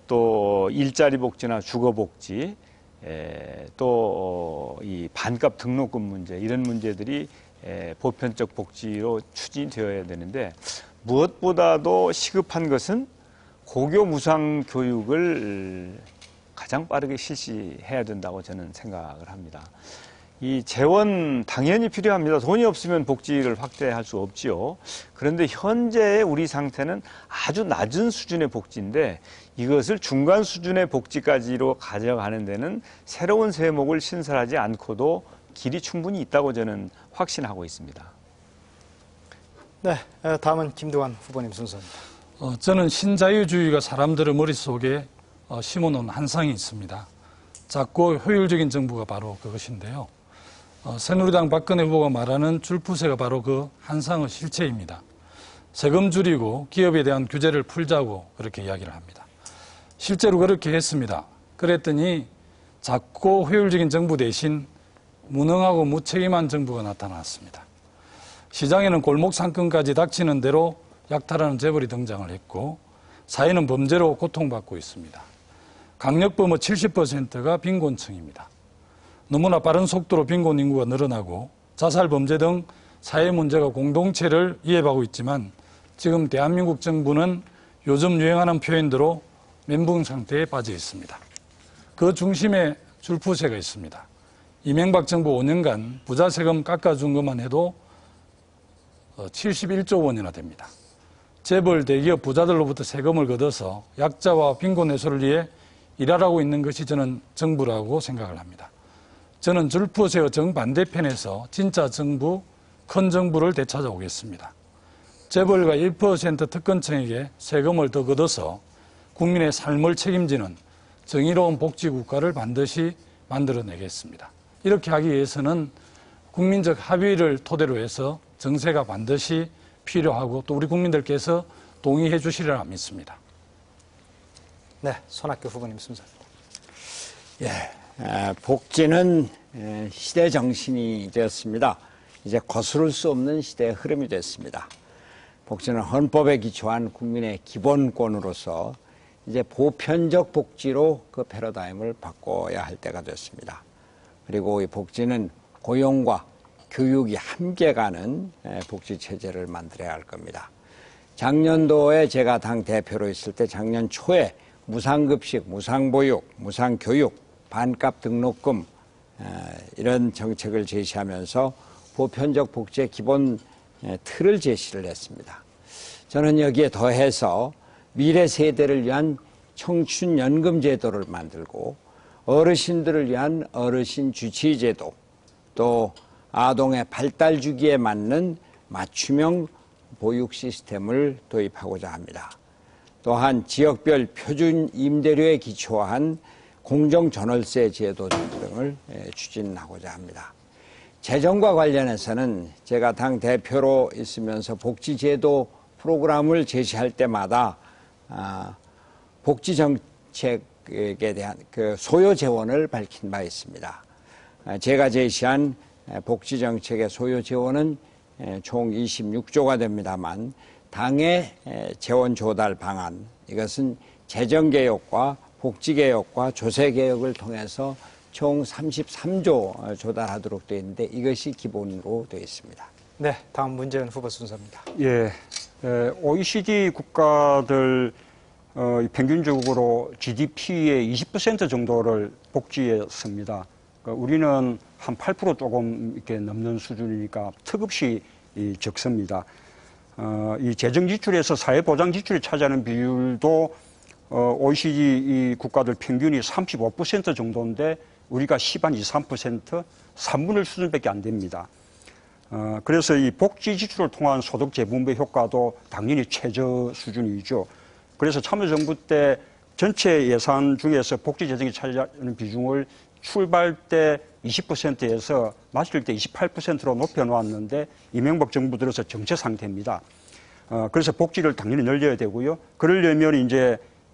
또 일자리 복지나 주거 복지, 또 이 반값 등록금 문제, 이런 문제들이 보편적 복지로 추진되어야 되는데, 무엇보다도 시급한 것은 고교 무상 교육을 가장 빠르게 실시해야 된다고 저는 생각을 합니다. 이 재원 당연히 필요합니다. 돈이 없으면 복지를 확대할 수 없지요. 그런데 현재의 우리 상태는 아주 낮은 수준의 복지인데 이것을 중간 수준의 복지까지로 가져가는 데는 새로운 세목을 신설하지 않고도 길이 충분히 있다고 저는 확신하고 있습니다. 네, 다음은 김두관 후보님 순서입니다. 저는 신자유주의가 사람들의 머릿속에 심어놓은 한상이 있습니다. 작고 효율적인 정부가 바로 그것인데요. 새누리당 박근혜 후보가 말하는 줄푸세가 바로 그 한상의 실체입니다. 세금 줄이고 기업에 대한 규제를 풀자고 그렇게 이야기를 합니다. 실제로 그렇게 했습니다. 그랬더니 작고 효율적인 정부 대신 무능하고 무책임한 정부가 나타났습니다. 시장에는 골목 상권까지 닥치는 대로 약탈하는 재벌이 등장을 했고 사회는 범죄로 고통받고 있습니다. 강력범의 70%가 빈곤층입니다. 너무나 빠른 속도로 빈곤 인구가 늘어나고 자살 범죄 등 사회 문제가 공동체를 이해하고 있지만 지금 대한민국 정부는 요즘 유행하는 표현대로 멘붕 상태에 빠져 있습니다. 그 중심에 줄푸세가 있습니다. 이명박 정부 5년간 부자 세금 깎아준 것만 해도 71조 원이나 됩니다. 재벌 대기업 부자들로부터 세금을 걷어서 약자와 빈곤 해소를 위해 일하라고 있는 것이 저는 정부라고 생각을 합니다. 저는 줄푸세의 정반대편에서 진짜 정부, 큰 정부를 되찾아오겠습니다. 재벌과 1% 특권층에게 세금을 더 걷어서 국민의 삶을 책임지는 정의로운 복지국가를 반드시 만들어내겠습니다. 이렇게 하기 위해서는 국민적 합의를 토대로 해서 정세가 반드시 필요하고 또 우리 국민들께서 동의해 주시리라 믿습니다. 네, 손학규 후보님 순서입니다. 복지는 시대 정신이 되었습니다. 이제 거스를 수 없는 시대의 흐름이 됐습니다. 복지는 헌법에 기초한 국민의 기본권으로서 이제 보편적 복지로 그 패러다임을 바꿔야 할 때가 됐습니다. 그리고 이 복지는 고용과 교육이 함께 가는 복지 체제를 만들어야 할 겁니다. 작년도에 제가 당 대표로 있을 때 작년 초에 무상급식, 무상보육, 무상교육, 반값 등록금 이런 정책을 제시하면서 보편적 복지의 기본 틀을 제시를 했습니다. 저는 여기에 더해서 미래 세대를 위한 청춘연금 제도를 만들고 어르신들을 위한 어르신 주치제도, 또 아동의 발달 주기에 맞는 맞춤형 보육 시스템을 도입하고자 합니다. 또한 지역별 표준 임대료에 기초한 공정전월세 제도 등을 추진하고자 합니다. 재정과 관련해서는 제가 당 대표로 있으면서 복지제도 프로그램을 제시할 때마다 복지정책에 대한 그 소요 재원을 밝힌 바 있습니다. 제가 제시한 복지정책의 소요 재원은 총 26조가 됩니다만 당의 재원 조달 방안, 이것은 재정개혁과 복지개혁과 조세개혁을 통해서 총 33조 조달하도록 되어 있는데 이것이 기본으로 되어 있습니다. 네, 다음 문재인 후보 순서입니다. 예, OECD 국가들 평균적으로 GDP의 20% 정도를 복지했습니다. 그러니까 우리는 한 8% 조금 이렇게 넘는 수준이니까 턱없이 적습니다. 이 재정 지출에서 사회보장 지출이 차지하는 비율도 OECD 국가들 평균이 35% 정도인데 우리가 10한 2, 3%, 3분의 1 수준밖에 안 됩니다. 그래서 이 복지 지출을 통한 소득 재분배 효과도 당연히 최저 수준이죠. 그래서 참여정부 때 전체 예산 중에서 복지 재정이 차지하는 비중을 출발 때 20%에서 마칠 때 28%로 높여놓았는데 이명박 정부 들어서 정체 상태입니다. 그래서 복지를 당연히 늘려야 되고요. 그러려면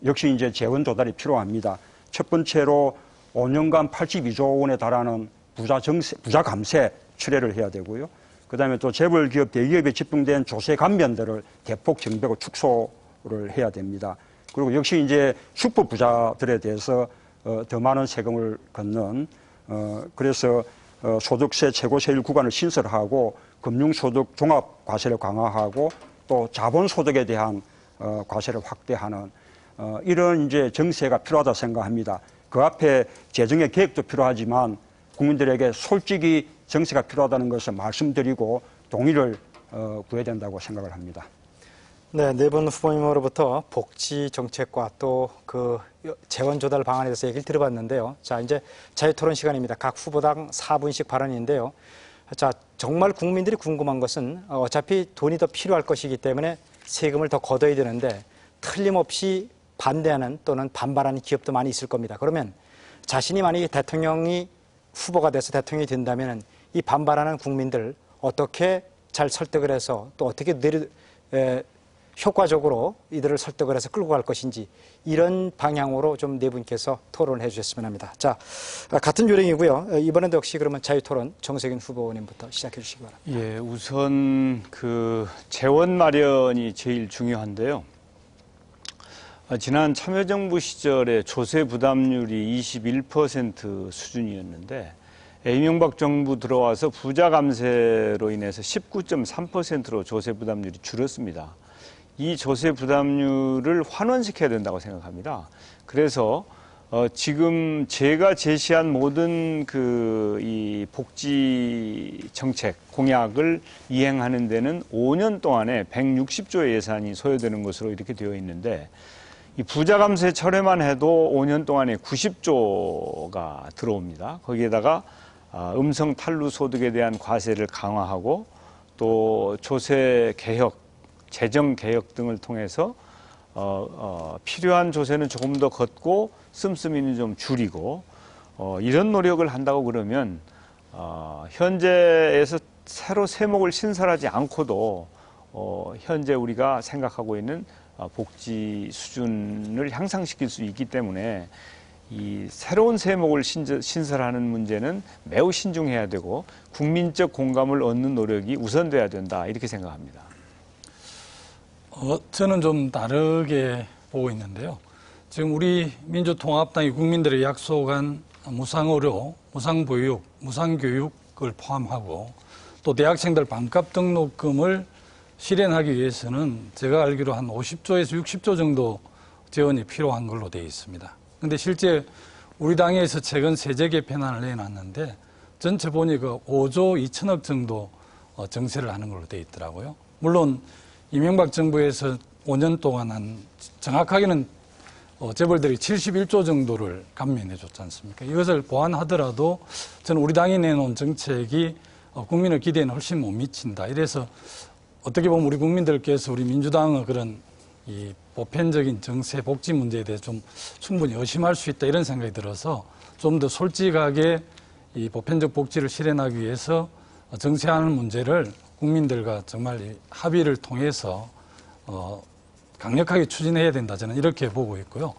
역시 재원 조달이 필요합니다. 첫 번째로 5년간 82조 원에 달하는 부자 감세 철회를 해야 되고요. 그다음에 또 재벌 기업, 대기업에 집중된 조세 감면들을 대폭 정비하고 축소를 해야 됩니다. 그리고 역시 슈퍼 부자들에 대해서 더 많은 세금을 걷는 그래서 소득세 최고세율 구간을 신설하고 금융소득 종합과세를 강화하고 또 자본소득에 대한 과세를 확대하는 이런 정세가 필요하다 생각합니다. 그 앞에 재정의 계획도 필요하지만 국민들에게 솔직히 정세가 필요하다는 것을 말씀드리고 동의를 구해야 된다고 생각을 합니다. 네, 네 분 후보님으로부터 복지 정책과 또 그 재원 조달 방안에 대해서 얘기를 들어봤는데요. 자, 이제 자유토론 시간입니다. 각 후보당 4분씩 발언인데요. 자, 정말 국민들이 궁금한 것은 어차피 돈이 더 필요할 것이기 때문에 세금을 더 걷어야 되는데 틀림없이 반대하는 또는 반발하는 기업도 많이 있을 겁니다. 그러면 자신이 만약에 대통령이 후보가 돼서 대통령이 된다면 이 반발하는 국민들 어떻게 잘 설득을 해서 또 어떻게 효과적으로 이들을 설득을 해서 끌고 갈 것인지 이런 방향으로 좀 네 분께서 토론을 해 주셨으면 합니다. 자, 같은 요령이고요. 이번에도 역시 그러면 자유토론 정세균 후보님부터 시작해 주시기 바랍니다. 예, 우선 그 재원 마련이 제일 중요한데요. 지난 참여정부 시절에 조세 부담률이 21% 수준이었는데 이명박 정부 들어와서 부자 감세로 인해서 19.3%로 조세 부담률이 줄었습니다. 이 조세 부담률을 환원시켜야 된다고 생각합니다. 그래서 지금 제가 제시한 모든 이 복지 정책 공약을 이행하는 데는 5년 동안에 160조의 예산이 소요되는 것으로 이렇게 되어 있는데 이 부자 감세 철회만 해도 5년 동안에 90조가 들어옵니다. 거기에다가 음성 탈루 소득에 대한 과세를 강화하고 또 조세 개혁, 재정 개혁 등을 통해서 필요한 조세는 조금 더 걷고 씀씀이는 좀 줄이고 이런 노력을 한다고 그러면 현재에서 새로 세목을 신설하지 않고도 현재 우리가 생각하고 있는 복지 수준을 향상시킬 수 있기 때문에 이 새로운 세목을 신설하는 문제는 매우 신중해야 되고 국민적 공감을 얻는 노력이 우선돼야 된다 이렇게 생각합니다. 저는 좀 다르게 보고 있는데요. 지금 우리 민주통합당이 국민들의 약속한 무상의료, 무상보육, 무상교육을 포함하고 또 대학생들 반값 등록금을 실현하기 위해서는 제가 알기로 한 50조에서 60조 정도 재원이 필요한 걸로 되어 있습니다. 그런데 실제 우리 당에서 최근 세제 개편안을 내놨는데 전체 보니까 5조 2천억 정도 정세를 하는 걸로 되어 있더라고요. 물론 이명박 정부에서 5년 동안 정확하게는 재벌들이 71조 정도를 감면해 줬지 않습니까? 이것을 보완하더라도 저는 우리 당이 내놓은 정책이 국민의 기대에는 훨씬 못 미친다. 이래서 어떻게 보면 우리 국민들께서 우리 민주당의 그런 이 보편적인 정세 복지 문제에 대해 좀 충분히 의심할 수 있다 이런 생각이 들어서 좀 더 솔직하게 이 보편적 복지를 실현하기 위해서 정세하는 문제를 국민들과 정말 합의를 통해서 강력하게 추진해야 된다. 저는 이렇게 보고 있고요.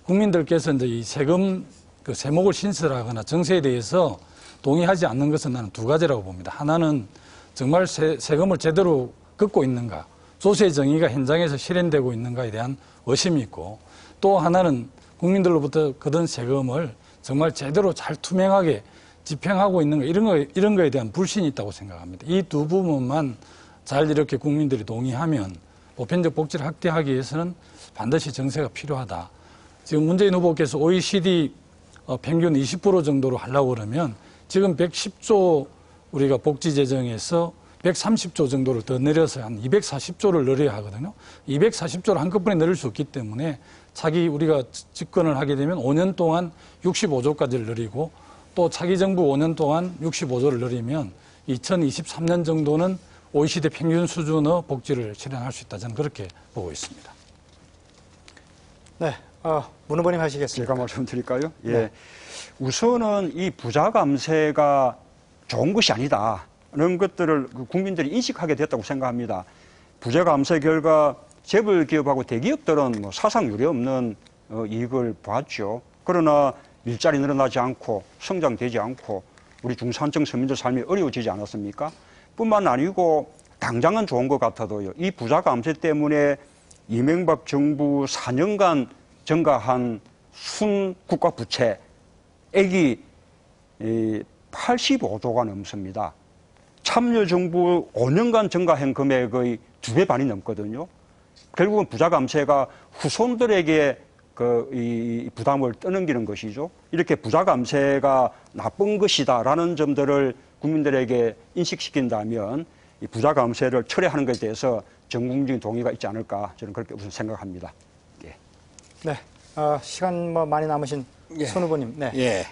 국민들께서 이제 이 세금 그 세목을 신설하거나 정세에 대해서 동의하지 않는 것은 나는 두 가지라고 봅니다. 하나는 정말 세금을 제대로 걷고 있는가, 조세 정의가 현장에서 실현되고 있는가에 대한 의심이 있고 또 하나는 국민들로부터 걷은 세금을 정말 제대로 잘 투명하게 집행하고 있는 거 이런 거에 대한 불신이 있다고 생각합니다. 이 두 부분만 잘 이렇게 국민들이 동의하면 보편적 복지를 확대하기 위해서는 반드시 정세가 필요하다. 지금 문재인 후보께서 OECD 평균 20% 정도로 하려고 그러면 지금 110조 우리가 복지 재정에서 130조 정도를 더 내려서 한 240조를 늘려야 하거든요. 240조를 한꺼번에 늘릴 수 없기 때문에 차기 우리가 집권을 하게 되면 5년 동안 65조까지를 늘리고 또 차기 정부 5년 동안 65조를 늘리면 2023년 정도는 OECD 평균 수준의 복지를 실현할 수 있다. 저는 그렇게 보고 있습니다. 네, 문 후보님 하시겠습니까? 제가 말씀드릴까요? 예. 네. 우선은 이 부자 감세가 좋은 것이 아니다. 이런 것들을 국민들이 인식하게 됐다고 생각합니다. 부자 감세 결과 재벌 기업하고 대기업들은 뭐 사상 유례 없는 이익을 보았죠. 그러나 일자리 늘어나지 않고 성장되지 않고 우리 중산층 서민들 삶이 어려워지지 않았습니까? 뿐만 아니고 당장은 좋은 것 같아도요. 이 부자 감세 때문에 이명박 정부 4년간 증가한 순 국가 부채액이 85조가 넘습니다. 참여정부 5년간 증가한 금액의 2배 반이 넘거든요. 결국은 부자 감세가 후손들에게 이 부담을 떠넘기는 것이죠. 이렇게 부자 감세가 나쁜 것이다라는 점들을 국민들에게 인식시킨다면 이 부자 감세를 철회하는 것에 대해서 전 국민적인 동의가 있지 않을까 저는 그렇게 우선 생각합니다. 예. 네, 시간 많이 남으신 손 후보님. 네. 예.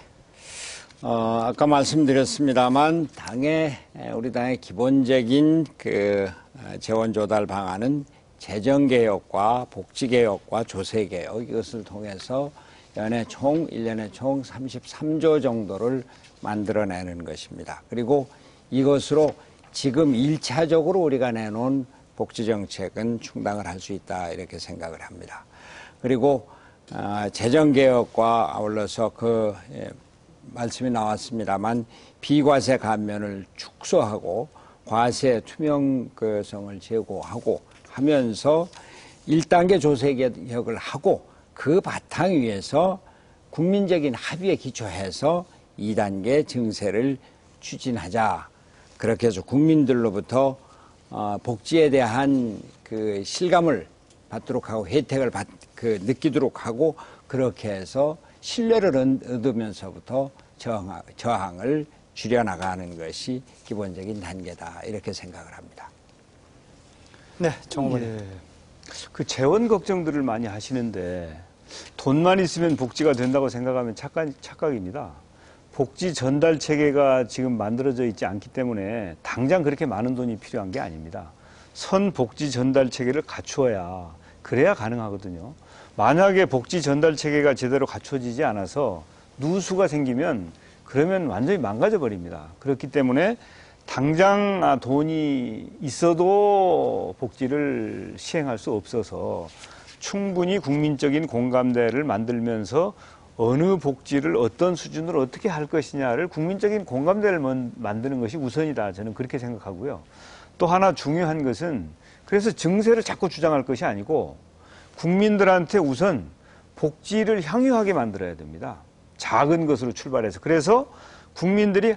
아까 말씀드렸습니다만 우리 당의 기본적인 그 재원 조달 방안은 재정개혁과 복지개혁과 조세개혁 이것을 통해서 연에 총 1년에 총 33조 정도를 만들어내는 것입니다. 그리고 이것으로 지금 1차적으로 우리가 내놓은 복지정책은 충당을 할 수 있다 이렇게 생각을 합니다. 그리고 재정개혁과 아울러서 말씀이 나왔습니다만 비과세 감면을 축소하고 과세 투명성을 제고하고 하면서 1단계 조세 개혁을 하고 그 바탕 위에서 국민적인 합의에 기초해서 2단계 증세를 추진하자. 그렇게 해서 국민들로부터 복지에 대한 그 실감을 받도록 하고 혜택을 느끼도록 하고 그렇게 해서 신뢰를 얻으면서부터 저항을 줄여나가는 것이 기본적인 단계다 이렇게 생각을 합니다. 네, 정 후보님. 예. 그 재원 걱정들을 많이 하시는데 돈만 있으면 복지가 된다고 생각하면 착각입니다. 복지 전달 체계가 지금 만들어져 있지 않기 때문에 당장 그렇게 많은 돈이 필요한 게 아닙니다. 선 복지 전달 체계를 갖추어야 그래야 가능하거든요. 만약에 복지 전달 체계가 제대로 갖춰지지 않아서 누수가 생기면 그러면 완전히 망가져 버립니다. 그렇기 때문에 당장 돈이 있어도 복지를 시행할 수 없어서 충분히 국민적인 공감대를 만들면서 어느 복지를 어떤 수준으로 어떻게 할 것이냐를 국민적인 공감대를 만드는 것이 우선이다. 저는 그렇게 생각하고요. 또 하나 중요한 것은 그래서 증세를 자꾸 주장할 것이 아니고 국민들한테 우선 복지를 향유하게 만들어야 됩니다. 작은 것으로 출발해서. 그래서 국민들이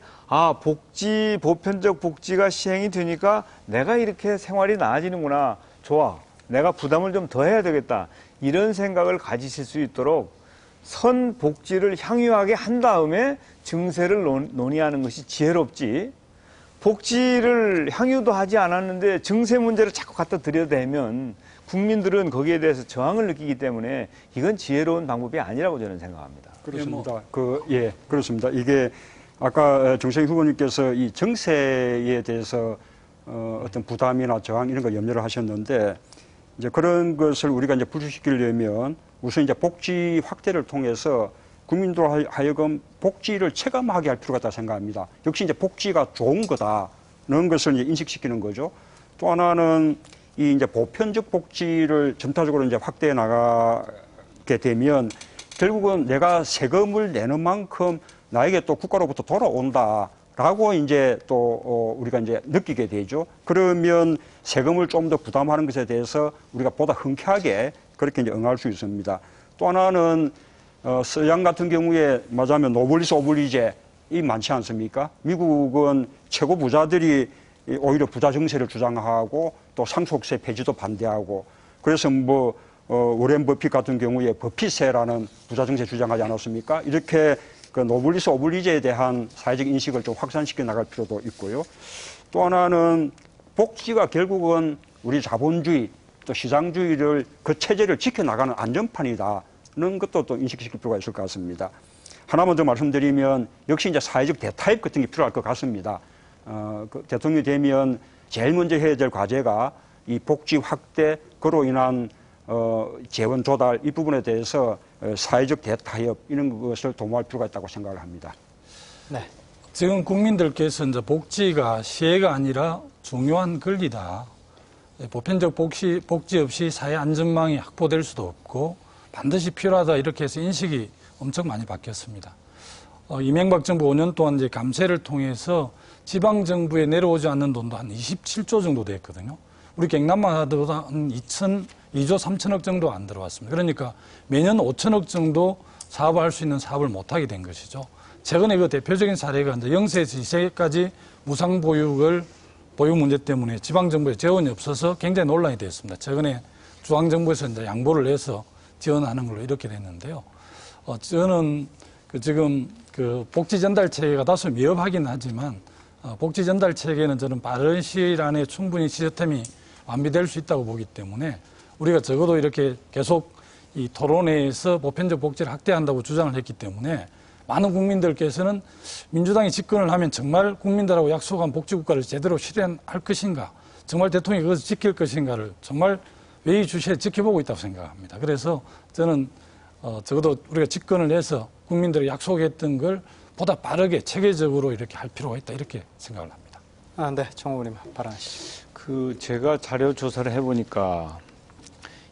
복지, 보편적 복지가 시행이 되니까 내가 이렇게 생활이 나아지는구나. 좋아. 내가 부담을 좀 더 해야 되겠다. 이런 생각을 가지실 수 있도록 선 복지를 향유하게 한 다음에 증세를 논의하는 것이 지혜롭지. 복지를 향유도 하지 않았는데 증세 문제를 자꾸 갖다 들여대면 국민들은 거기에 대해서 저항을 느끼기 때문에 이건 지혜로운 방법이 아니라고 저는 생각합니다. 그렇습니다. 그렇습니다. 이게 아까 정세균 후보님께서 이 정세에 대해서 어떤 부담이나 저항 이런 걸 염려를 하셨는데 이제 그런 것을 우리가 이제 불식시키려면 우선 이제 복지 확대를 통해서 국민들로 하여금 복지를 체감하게 할 필요가 있다고 생각합니다. 역시 이제 복지가 좋은 거다는 것을 이제 인식시키는 거죠. 또 하나는 이 이제 보편적 복지를 전타적으로 이제 확대해 나가게 되면 결국은 내가 세금을 내는 만큼 나에게 또 국가로부터 돌아온다라고 이제 또 우리가 이제 느끼게 되죠. 그러면 세금을 좀 더 부담하는 것에 대해서 우리가 보다 흔쾌하게 그렇게 이제 응할 수 있습니다. 또 하나는 서양 같은 경우에 말하자면 노블리스 오블리제이 많지 않습니까? 미국은 최고 부자들이 오히려 부자 정세를 주장하고 또 상속세 폐지도 반대하고 그래서 워렌 버핏 같은 경우에 버핏세라는 부자 정세 주장하지 않았습니까? 이렇게 그 노블리스 오블리제에 대한 사회적 인식을 좀 확산시켜 나갈 필요도 있고요. 또 하나는 복지가 결국은 우리 자본주의 또 시장주의를 그 체제를 지켜나가는 안전판이다는 것도 또 인식시킬 필요가 있을 것 같습니다. 하나만 더 말씀드리면 역시 이제 사회적 대타협 같은 게 필요할 것 같습니다. 그 대통령이 되면 제일 먼저 해야 될 과제가 이 복지 확대, 그로 인한 재원 조달 이 부분에 대해서 사회적 대타협 이런 것을 도모할 필요가 있다고 생각을 합니다. 네. 지금 국민들께서 이제 복지가 시혜가 아니라 중요한 권리다. 보편적 복지 없이 사회 안전망이 확보될 수도 없고 반드시 필요하다 이렇게 해서 인식이 엄청 많이 바뀌었습니다. 이명박 정부 5년 동안 이제 감세를 통해서 지방 정부에 내려오지 않는 돈도 한 27조 정도 됐거든요. 우리 경남만 하더라도 한 2조 3천억 정도 안 들어왔습니다. 그러니까 매년 5천억 정도 사업을 할 수 있는 사업을 못하게 된 것이죠. 최근에 그 대표적인 사례가 이제 0세에서 2세까지 무상 보육 문제 때문에 지방정부에 재원이 없어서 굉장히 논란이 됐습니다. 최근에 중앙정부에서 이제 양보를 해서 지원하는 걸로 이렇게 됐는데요. 저는 지금 복지 전달 체계가 다소 미흡하긴 하지만 복지 전달 체계는 저는 빠른 시일 안에 충분히 시스템이 완비될 수 있다고 보기 때문에 우리가 적어도 이렇게 계속 이 토론회에서 보편적 복지를 확대한다고 주장을 했기 때문에 많은 국민들께서는 민주당이 집권을 하면 정말 국민들하고 약속한 복지국가를 제대로 실현할 것인가, 정말 대통령이 그것을 지킬 것인가를 정말 예의주시해 지켜보고 있다고 생각합니다. 그래서 저는 적어도 우리가 집권을 해서 국민들이 약속했던 걸 보다 빠르게 체계적으로 이렇게 할 필요가 있다 이렇게 생각을 합니다. 네, 정 의원님 발언하시죠. 제가 자료 조사를 해보니까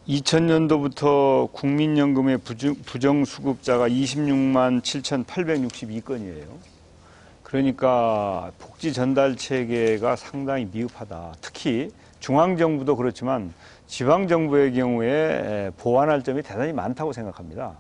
2000년도부터 국민연금의 부정수급자가 26만 7,862건이에요. 그러니까 복지 전달 체계가 상당히 미흡하다. 특히 중앙정부도 그렇지만 지방정부의 경우에 보완할 점이 대단히 많다고 생각합니다.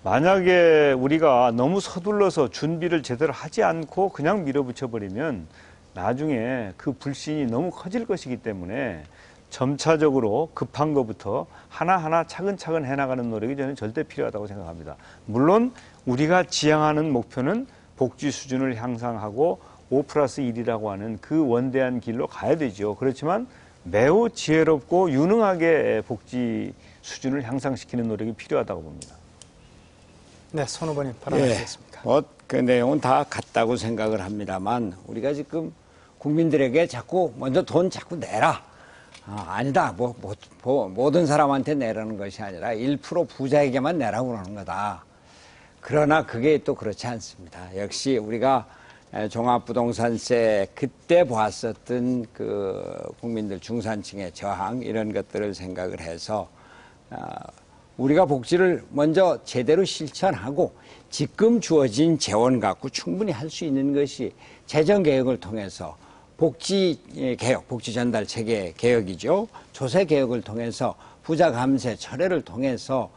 만약에 우리가 너무 서둘러서 준비를 제대로 하지 않고 그냥 밀어붙여버리면 나중에 그 불신이 너무 커질 것이기 때문에 점차적으로 급한 것부터 하나하나 차근차근 해나가는 노력이 저는 절대 필요하다고 생각합니다. 물론 우리가 지향하는 목표는 복지 수준을 향상하고 5+1이라고 하는 그 원대한 길로 가야 되죠. 그렇지만 매우 지혜롭고 유능하게 복지 수준을 향상시키는 노력이 필요하다고 봅니다. 네, 손 후보님 발언하시겠습니까? 그 내용은 다 같다고 생각을 합니다만 우리가 지금 국민들에게 자꾸 먼저 돈 자꾸 내라. 아니다. 모든 사람한테 내라는 것이 아니라 1% 부자에게만 내라고 그러는 거다. 그러나 그게 또 그렇지 않습니다. 역시 우리가 종합부동산세 그때 보았었던 그 국민들 중산층의 저항 이런 것들을 생각을 해서 우리가 복지를 먼저 제대로 실천하고 지금 주어진 재원 갖고 충분히 할 수 있는 것이 재정개혁을 통해서 복지 개혁, 복지 전달 체계 개혁이죠. 조세 개혁을 통해서 부자 감세 철회를 통해서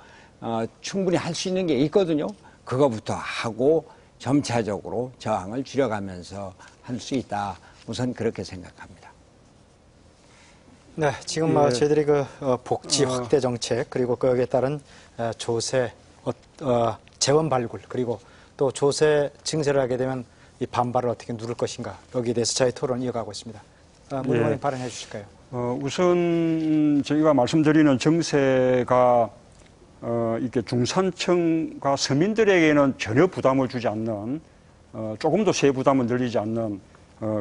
충분히 할 수 있는 게 있거든요. 그거부터 하고 점차적으로 저항을 줄여가면서 할 수 있다. 우선 그렇게 생각합니다. 네, 지금 저희들이 복지 확대 정책 그리고 거기에 따른 조세 재원 발굴 그리고 또 조세 증세를 하게 되면 이 반발을 어떻게 누를 것인가 여기에 대해서 저희 토론 이어가고 있습니다. 문 의원님 발언해 주실까요? 우선 저희가 말씀드리는 정세가 이렇게 중산층과 서민들에게는 전혀 부담을 주지 않는 조금도 세 부담을 늘리지 않는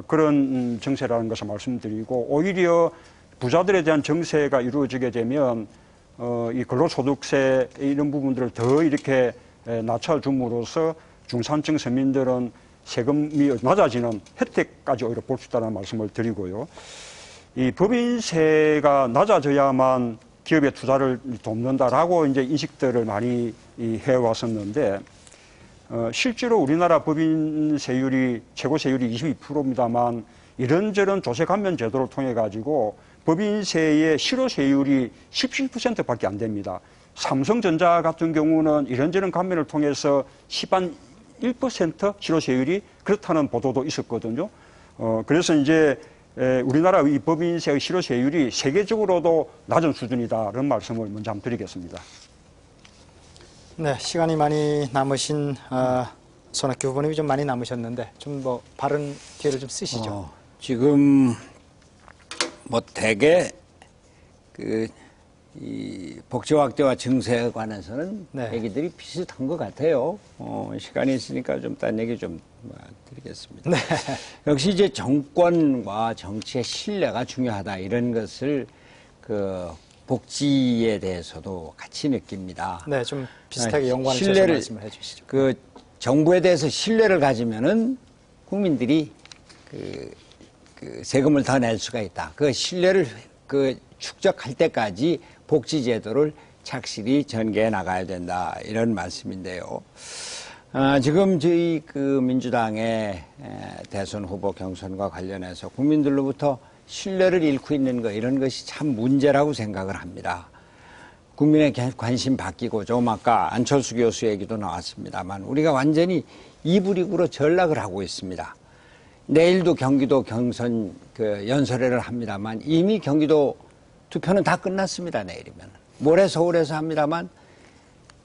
그런 정세라는 것을 말씀드리고 오히려 부자들에 대한 정세가 이루어지게 되면 이 근로소득세 이런 부분들을 더 이렇게 낮춰줌으로써 중산층 서민들은 세금이 낮아지는 혜택까지 오히려 볼 수 있다는 말씀을 드리고요. 이 법인세가 낮아져야만 기업의 투자를 돕는다라고 이제 인식들을 많이 해왔었는데 실제로 우리나라 법인세율이 최고 세율이 22%입니다만 이런저런 조세 감면 제도를 통해 가지고 법인세의 실효세율이 17%밖에 안 됩니다. 삼성전자 같은 경우는 이런저런 감면을 통해서 10% 실효세율이 그렇다는 보도도 있었거든요. 그래서 이제 우리나라 이 법인세의 실효세율이 세계적으로도 낮은 수준이다라는 말씀을 먼저 한번 드리겠습니다. 네, 시간이 많이 남으신 손학규 후보님이 좀 많이 남으셨는데 좀 뭐 발언 기회를 좀 쓰시죠. 지금 뭐 대개 이 복지 확대와 증세에 관해서는 네. 얘기들이 비슷한 것 같아요. 시간이 있으니까 좀 딴 얘기 좀 드리겠습니다. 네. 역시 이제 정권과 정치의 신뢰가 중요하다 이런 것을 그 복지에 대해서도 같이 느낍니다. 네, 좀 비슷하게 연관을 지어서 신뢰를 말씀을 해주시죠. 그 정부에 대해서 신뢰를 가지면은 국민들이 그 세금을 더 낼 수가 있다. 그 신뢰를 축적할 때까지 복지 제도를 착실히 전개해 나가야 된다 이런 말씀인데요. 지금 저희 민주당의 대선 후보 경선과 관련해서 국민들로부터 신뢰를 잃고 있는 것 이런 것이 참 문제라고 생각을 합니다. 국민의 관심 바뀌고 좀 아까 안철수 교수 얘기도 나왔습니다만 우리가 완전히 이불익으로 전락을 하고 있습니다. 내일도 경기도 경선 연설회를 합니다만 이미 경기도 투표는 다 끝났습니다. 내일이면. 모레 서울에서 합니다만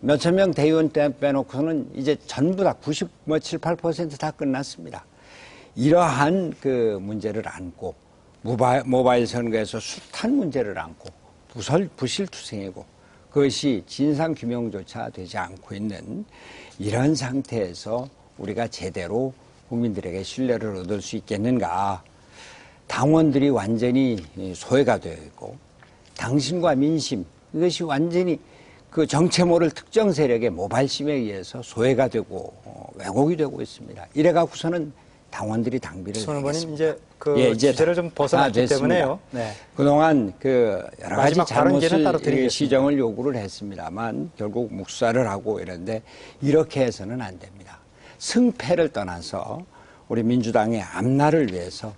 몇천 명 대의원 빼놓고는 이제 전부 다 97, 8% 다 끝났습니다. 이러한 문제를 안고 모바일 선거에서 숱한 문제를 안고 부실투성이고 그것이 진상규명조차 되지 않고 있는 이런 상태에서 우리가 제대로 국민들에게 신뢰를 얻을 수 있겠는가. 당원들이 완전히 소외가 되어 있고 당신과 민심 이것이 완전히 그 정체 모를 특정 세력의 모발심에 의해서 소외가 되고 왜곡이 되고 있습니다. 이래 갖고서는 당원들이 당비를 손 후보님 이제 이제 주제를 좀 벗어났기 때문에요. 네. 그동안 여러 가지 잘못을 시정을 요구를 했습니다만 결국 묵살을 하고 이런데 이렇게 해서는 안 됩니다. 승패를 떠나서 우리 민주당의 앞날을 위해서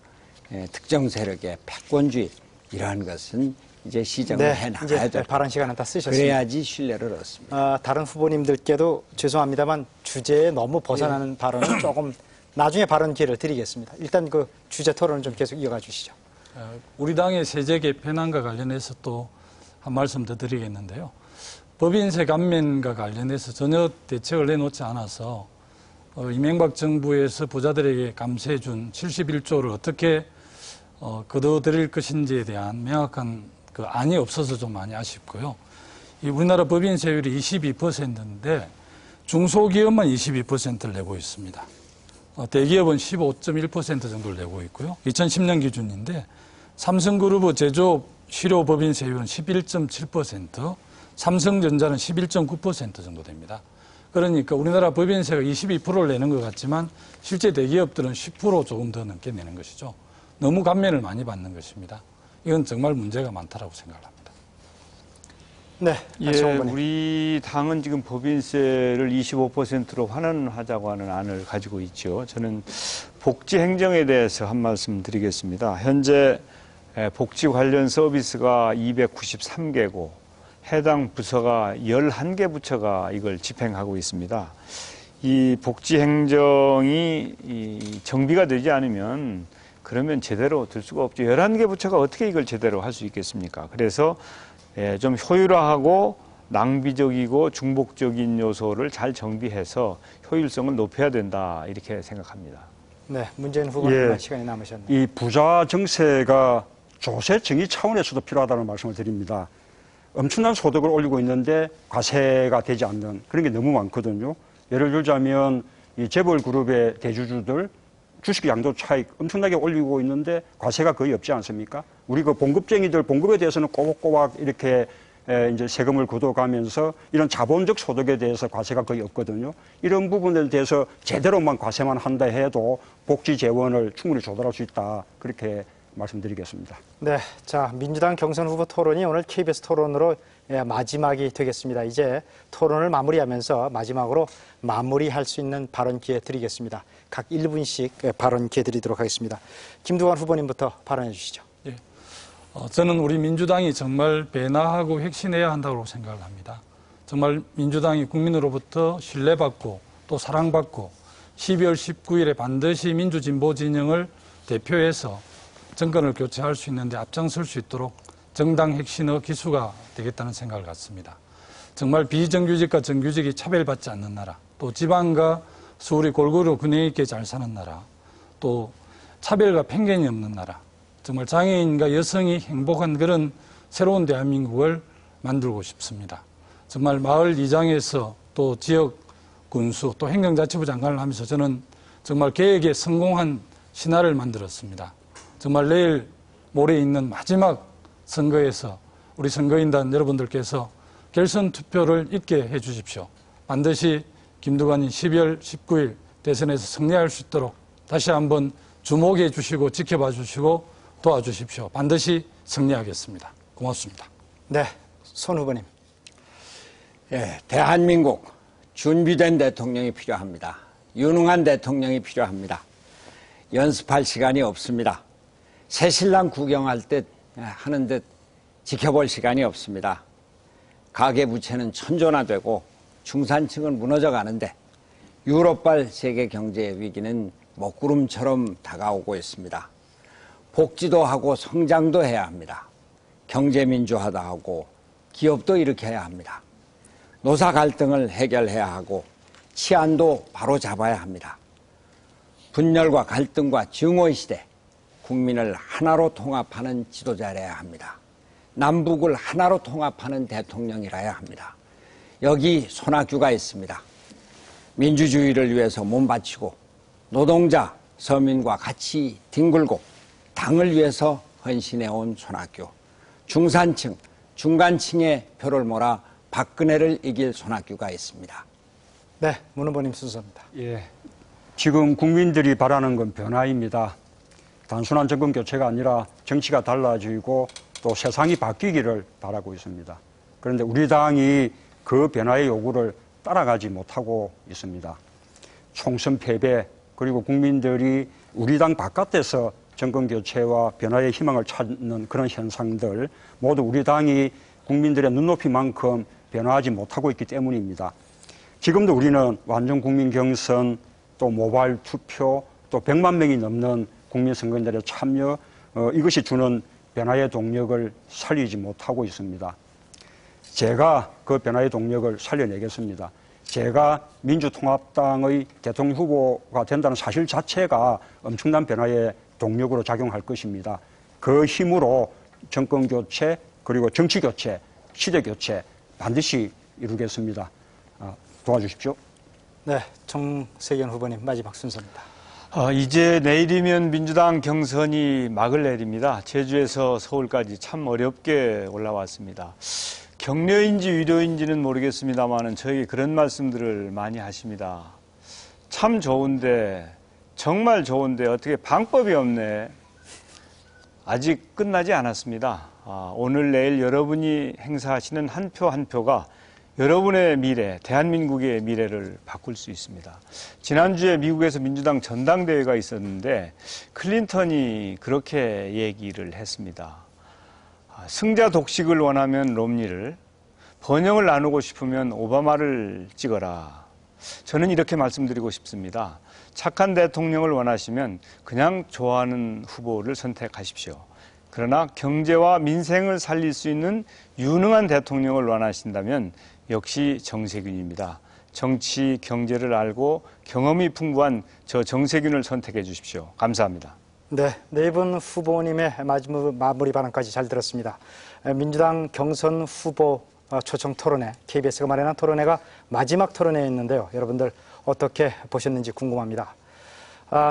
특정 세력의 패권주의 이러한 것은 이제 시정을 해나가야 돼요. 발언 시간은 다 쓰셨습니다. 그래야지 신뢰를 얻습니다. 다른 후보님들께도 죄송합니다만 주제에 너무 벗어나는 발언은 조금 나중에 발언 기회를 드리겠습니다. 일단 그 주제 토론을 좀 계속 이어가 주시죠. 우리 당의 세제 개편안과 관련해서 또 한 말씀 더 드리겠는데요. 법인세 감면과 관련해서 전혀 대책을 내놓지 않아서 이명박 정부에서 부자들에게 감세해준 71조를 어떻게 거둬들일 것인지에 대한 명확한 안이 없어서 좀 많이 아쉽고요. 우리나라 법인세율이 22%인데 중소기업만 22%를 내고 있습니다. 대기업은 15.1% 정도를 내고 있고요. 2010년 기준인데 삼성그룹의 제조업 실효 법인세율은 11.7%, 삼성전자는 11.9% 정도 됩니다. 그러니까 우리나라 법인세가 22%를 내는 것 같지만 실제 대기업들은 10% 조금 더 넘게 내는 것이죠. 너무 감면을 많이 받는 것입니다. 이건 정말 문제가 많다라고 생각합니다. 네, 우리 당은 지금 법인세를 25%로 환원하자고 하는 안을 가지고 있죠. 저는 복지 행정에 대해서 한 말씀 드리겠습니다. 현재 복지 관련 서비스가 293개고 해당 부서가 11개 부처가 이걸 집행하고 있습니다. 이 복지 행정이 정비가 되지 않으면 그러면 제대로 될 수가 없죠. 11개 부처가 어떻게 이걸 제대로 할 수 있겠습니까? 그래서 좀 효율화하고 낭비적이고 중복적인 요소를 잘 정비해서 효율성을 높여야 된다 이렇게 생각합니다. 네, 문재인 후보님 시간이 남으셨네요. 이 부자 정세가 조세 정의 차원에서도 필요하다는 말씀을 드립니다. 엄청난 소득을 올리고 있는데 과세가 되지 않는 그런 게 너무 많거든요. 예를 들자면 이 재벌 그룹의 대주주들 주식 양도 차익 엄청나게 올리고 있는데 과세가 거의 없지 않습니까? 우리 봉급쟁이들 봉급에 대해서는 꼬박꼬박 이렇게 이제 세금을 걷어가면서 이런 자본적 소득에 대해서 과세가 거의 없거든요. 이런 부분에 대해서 제대로만 과세만 한다 해도 복지 재원을 충분히 조달할 수 있다. 그렇게 말씀드리겠습니다. 네, 자 민주당 경선 후보 토론이 오늘 KBS 토론으로 마지막이 되겠습니다. 이제 토론을 마무리하면서 마지막으로 마무리할 수 있는 발언 기회 드리겠습니다. 각 1분씩 발언 기회 드리도록 하겠습니다. 김두관 후보님부터 발언해 주시죠. 저는 우리 민주당이 정말 변화하고 혁신해야 한다고 생각을 합니다. 정말 민주당이 국민으로부터 신뢰받고 또 사랑받고 12월 19일에 반드시 민주진보 진영을 대표해서 정권을 교체할 수 있는데 앞장설 수 있도록 정당 혁신의 기수가 되겠다는 생각을 갖습니다. 정말 비정규직과 정규직이 차별받지 않는 나라, 또 지방과 서울이 골고루 균형 있게 잘 사는 나라, 또 차별과 편견이 없는 나라, 정말 장애인과 여성이 행복한 그런 새로운 대한민국을 만들고 싶습니다. 정말 마을 이장에서 또 지역 군수 또 행정자치부 장관을 하면서 저는 정말 개혁에 성공한 신화를 만들었습니다. 정말 내일 모레 있는 마지막 선거에서 우리 선거인단 여러분들께서 결선 투표를 있게 해 주십시오. 반드시 김두관이 12월 19일 대선에서 승리할 수 있도록 다시 한번 주목해 주시고 지켜봐 주시고 도와주십시오. 반드시 승리하겠습니다. 고맙습니다. 네, 손 후보님. 예, 대한민국 준비된 대통령이 필요합니다. 유능한 대통령이 필요합니다. 연습할 시간이 없습니다. 새신랑 구경할 듯 하는 듯 지켜볼 시간이 없습니다. 가계부채는 천존화되고 중산층은 무너져 가는데 유럽발 세계 경제 위기는 먹구름처럼 다가오고 있습니다. 복지도 하고 성장도 해야 합니다. 경제 민주화도 하고 기업도 일으켜야 합니다. 노사 갈등을 해결해야 하고 치안도 바로 잡아야 합니다. 분열과 갈등과 증오의 시대, 국민을 하나로 통합하는 지도자라야 합니다. 남북을 하나로 통합하는 대통령이라야 합니다. 여기 손학규가 있습니다. 민주주의를 위해서 몸 바치고 노동자, 서민과 같이 뒹굴고 당을 위해서 헌신해온 손학규. 중산층, 중간층의 표를 몰아 박근혜를 이길 손학규가 있습니다. 네, 문 후보님 순서입니다. 예, 지금 국민들이 바라는 건 변화입니다. 단순한 정권 교체가 아니라 정치가 달라지고 또 세상이 바뀌기를 바라고 있습니다. 그런데 우리 당이 그 변화의 요구를 따라가지 못하고 있습니다. 총선 패배, 그리고 국민들이 우리 당 바깥에서 정권 교체와 변화의 희망을 찾는 그런 현상들, 모두 우리 당이 국민들의 눈높이만큼 변화하지 못하고 있기 때문입니다. 지금도 우리는 완전 국민 경선, 또 모바일 투표, 또 100만 명이 넘는 국민 선거인들의 참여, 이것이 주는 변화의 동력을 살리지 못하고 있습니다. 제가 그 변화의 동력을 살려내겠습니다. 제가 민주통합당의 대통령 후보가 된다는 사실 자체가 엄청난 변화의 동력으로 작용할 것입니다. 그 힘으로 정권 교체, 그리고 정치 교체, 시대 교체 반드시 이루겠습니다. 도와주십시오. 네, 정세균 후보님 마지막 순서입니다. 이제 내일이면 민주당 경선이 막을 내립니다. 제주에서 서울까지 참 어렵게 올라왔습니다. 격려인지 위로인지는 모르겠습니다만 저에게 그런 말씀들을 많이 하십니다. 참 좋은데, 정말 좋은데 어떻게 방법이 없네. 아직 끝나지 않았습니다. 오늘 내일 여러분이 행사하시는 한 표 한 표가 여러분의 미래, 대한민국의 미래를 바꿀 수 있습니다. 지난주에 미국에서 민주당 전당대회가 있었는데 클린턴이 그렇게 얘기를 했습니다. 승자 독식을 원하면 롬니를, 번영을 나누고 싶으면 오바마를 찍어라. 저는 이렇게 말씀드리고 싶습니다. 착한 대통령을 원하시면 그냥 좋아하는 후보를 선택하십시오. 그러나 경제와 민생을 살릴 수 있는 유능한 대통령을 원하신다면 역시 정세균입니다. 정치, 경제를 알고 경험이 풍부한 저 정세균을 선택해 주십시오. 감사합니다. 네, 네 분 후보님의 마무리 발언까지 잘 들었습니다. 민주당 경선 후보 초청 토론회, KBS가 마련한 토론회가 마지막 토론회였는데요. 여러분들 어떻게 보셨는지 궁금합니다.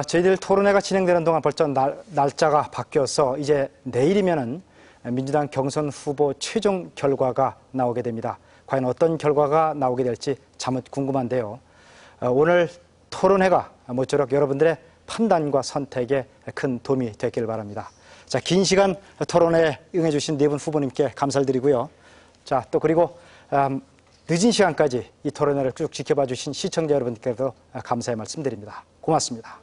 저희들 토론회가 진행되는 동안 벌써 날짜가 바뀌어서 이제 내일이면은 민주당 경선 후보 최종 결과가 나오게 됩니다. 과연 어떤 결과가 나오게 될지 자칫 궁금한데요. 오늘 토론회가 모쪼록 여러분들의 판단과 선택에 큰 도움이 됐길 바랍니다. 자, 긴 시간 토론회에 응해주신 네 분 후보님께 감사를 드리고요. 자, 또 그리고 늦은 시간까지 이 토론회를 쭉 지켜봐 주신 시청자 여러분께도 감사의 말씀드립니다. 고맙습니다.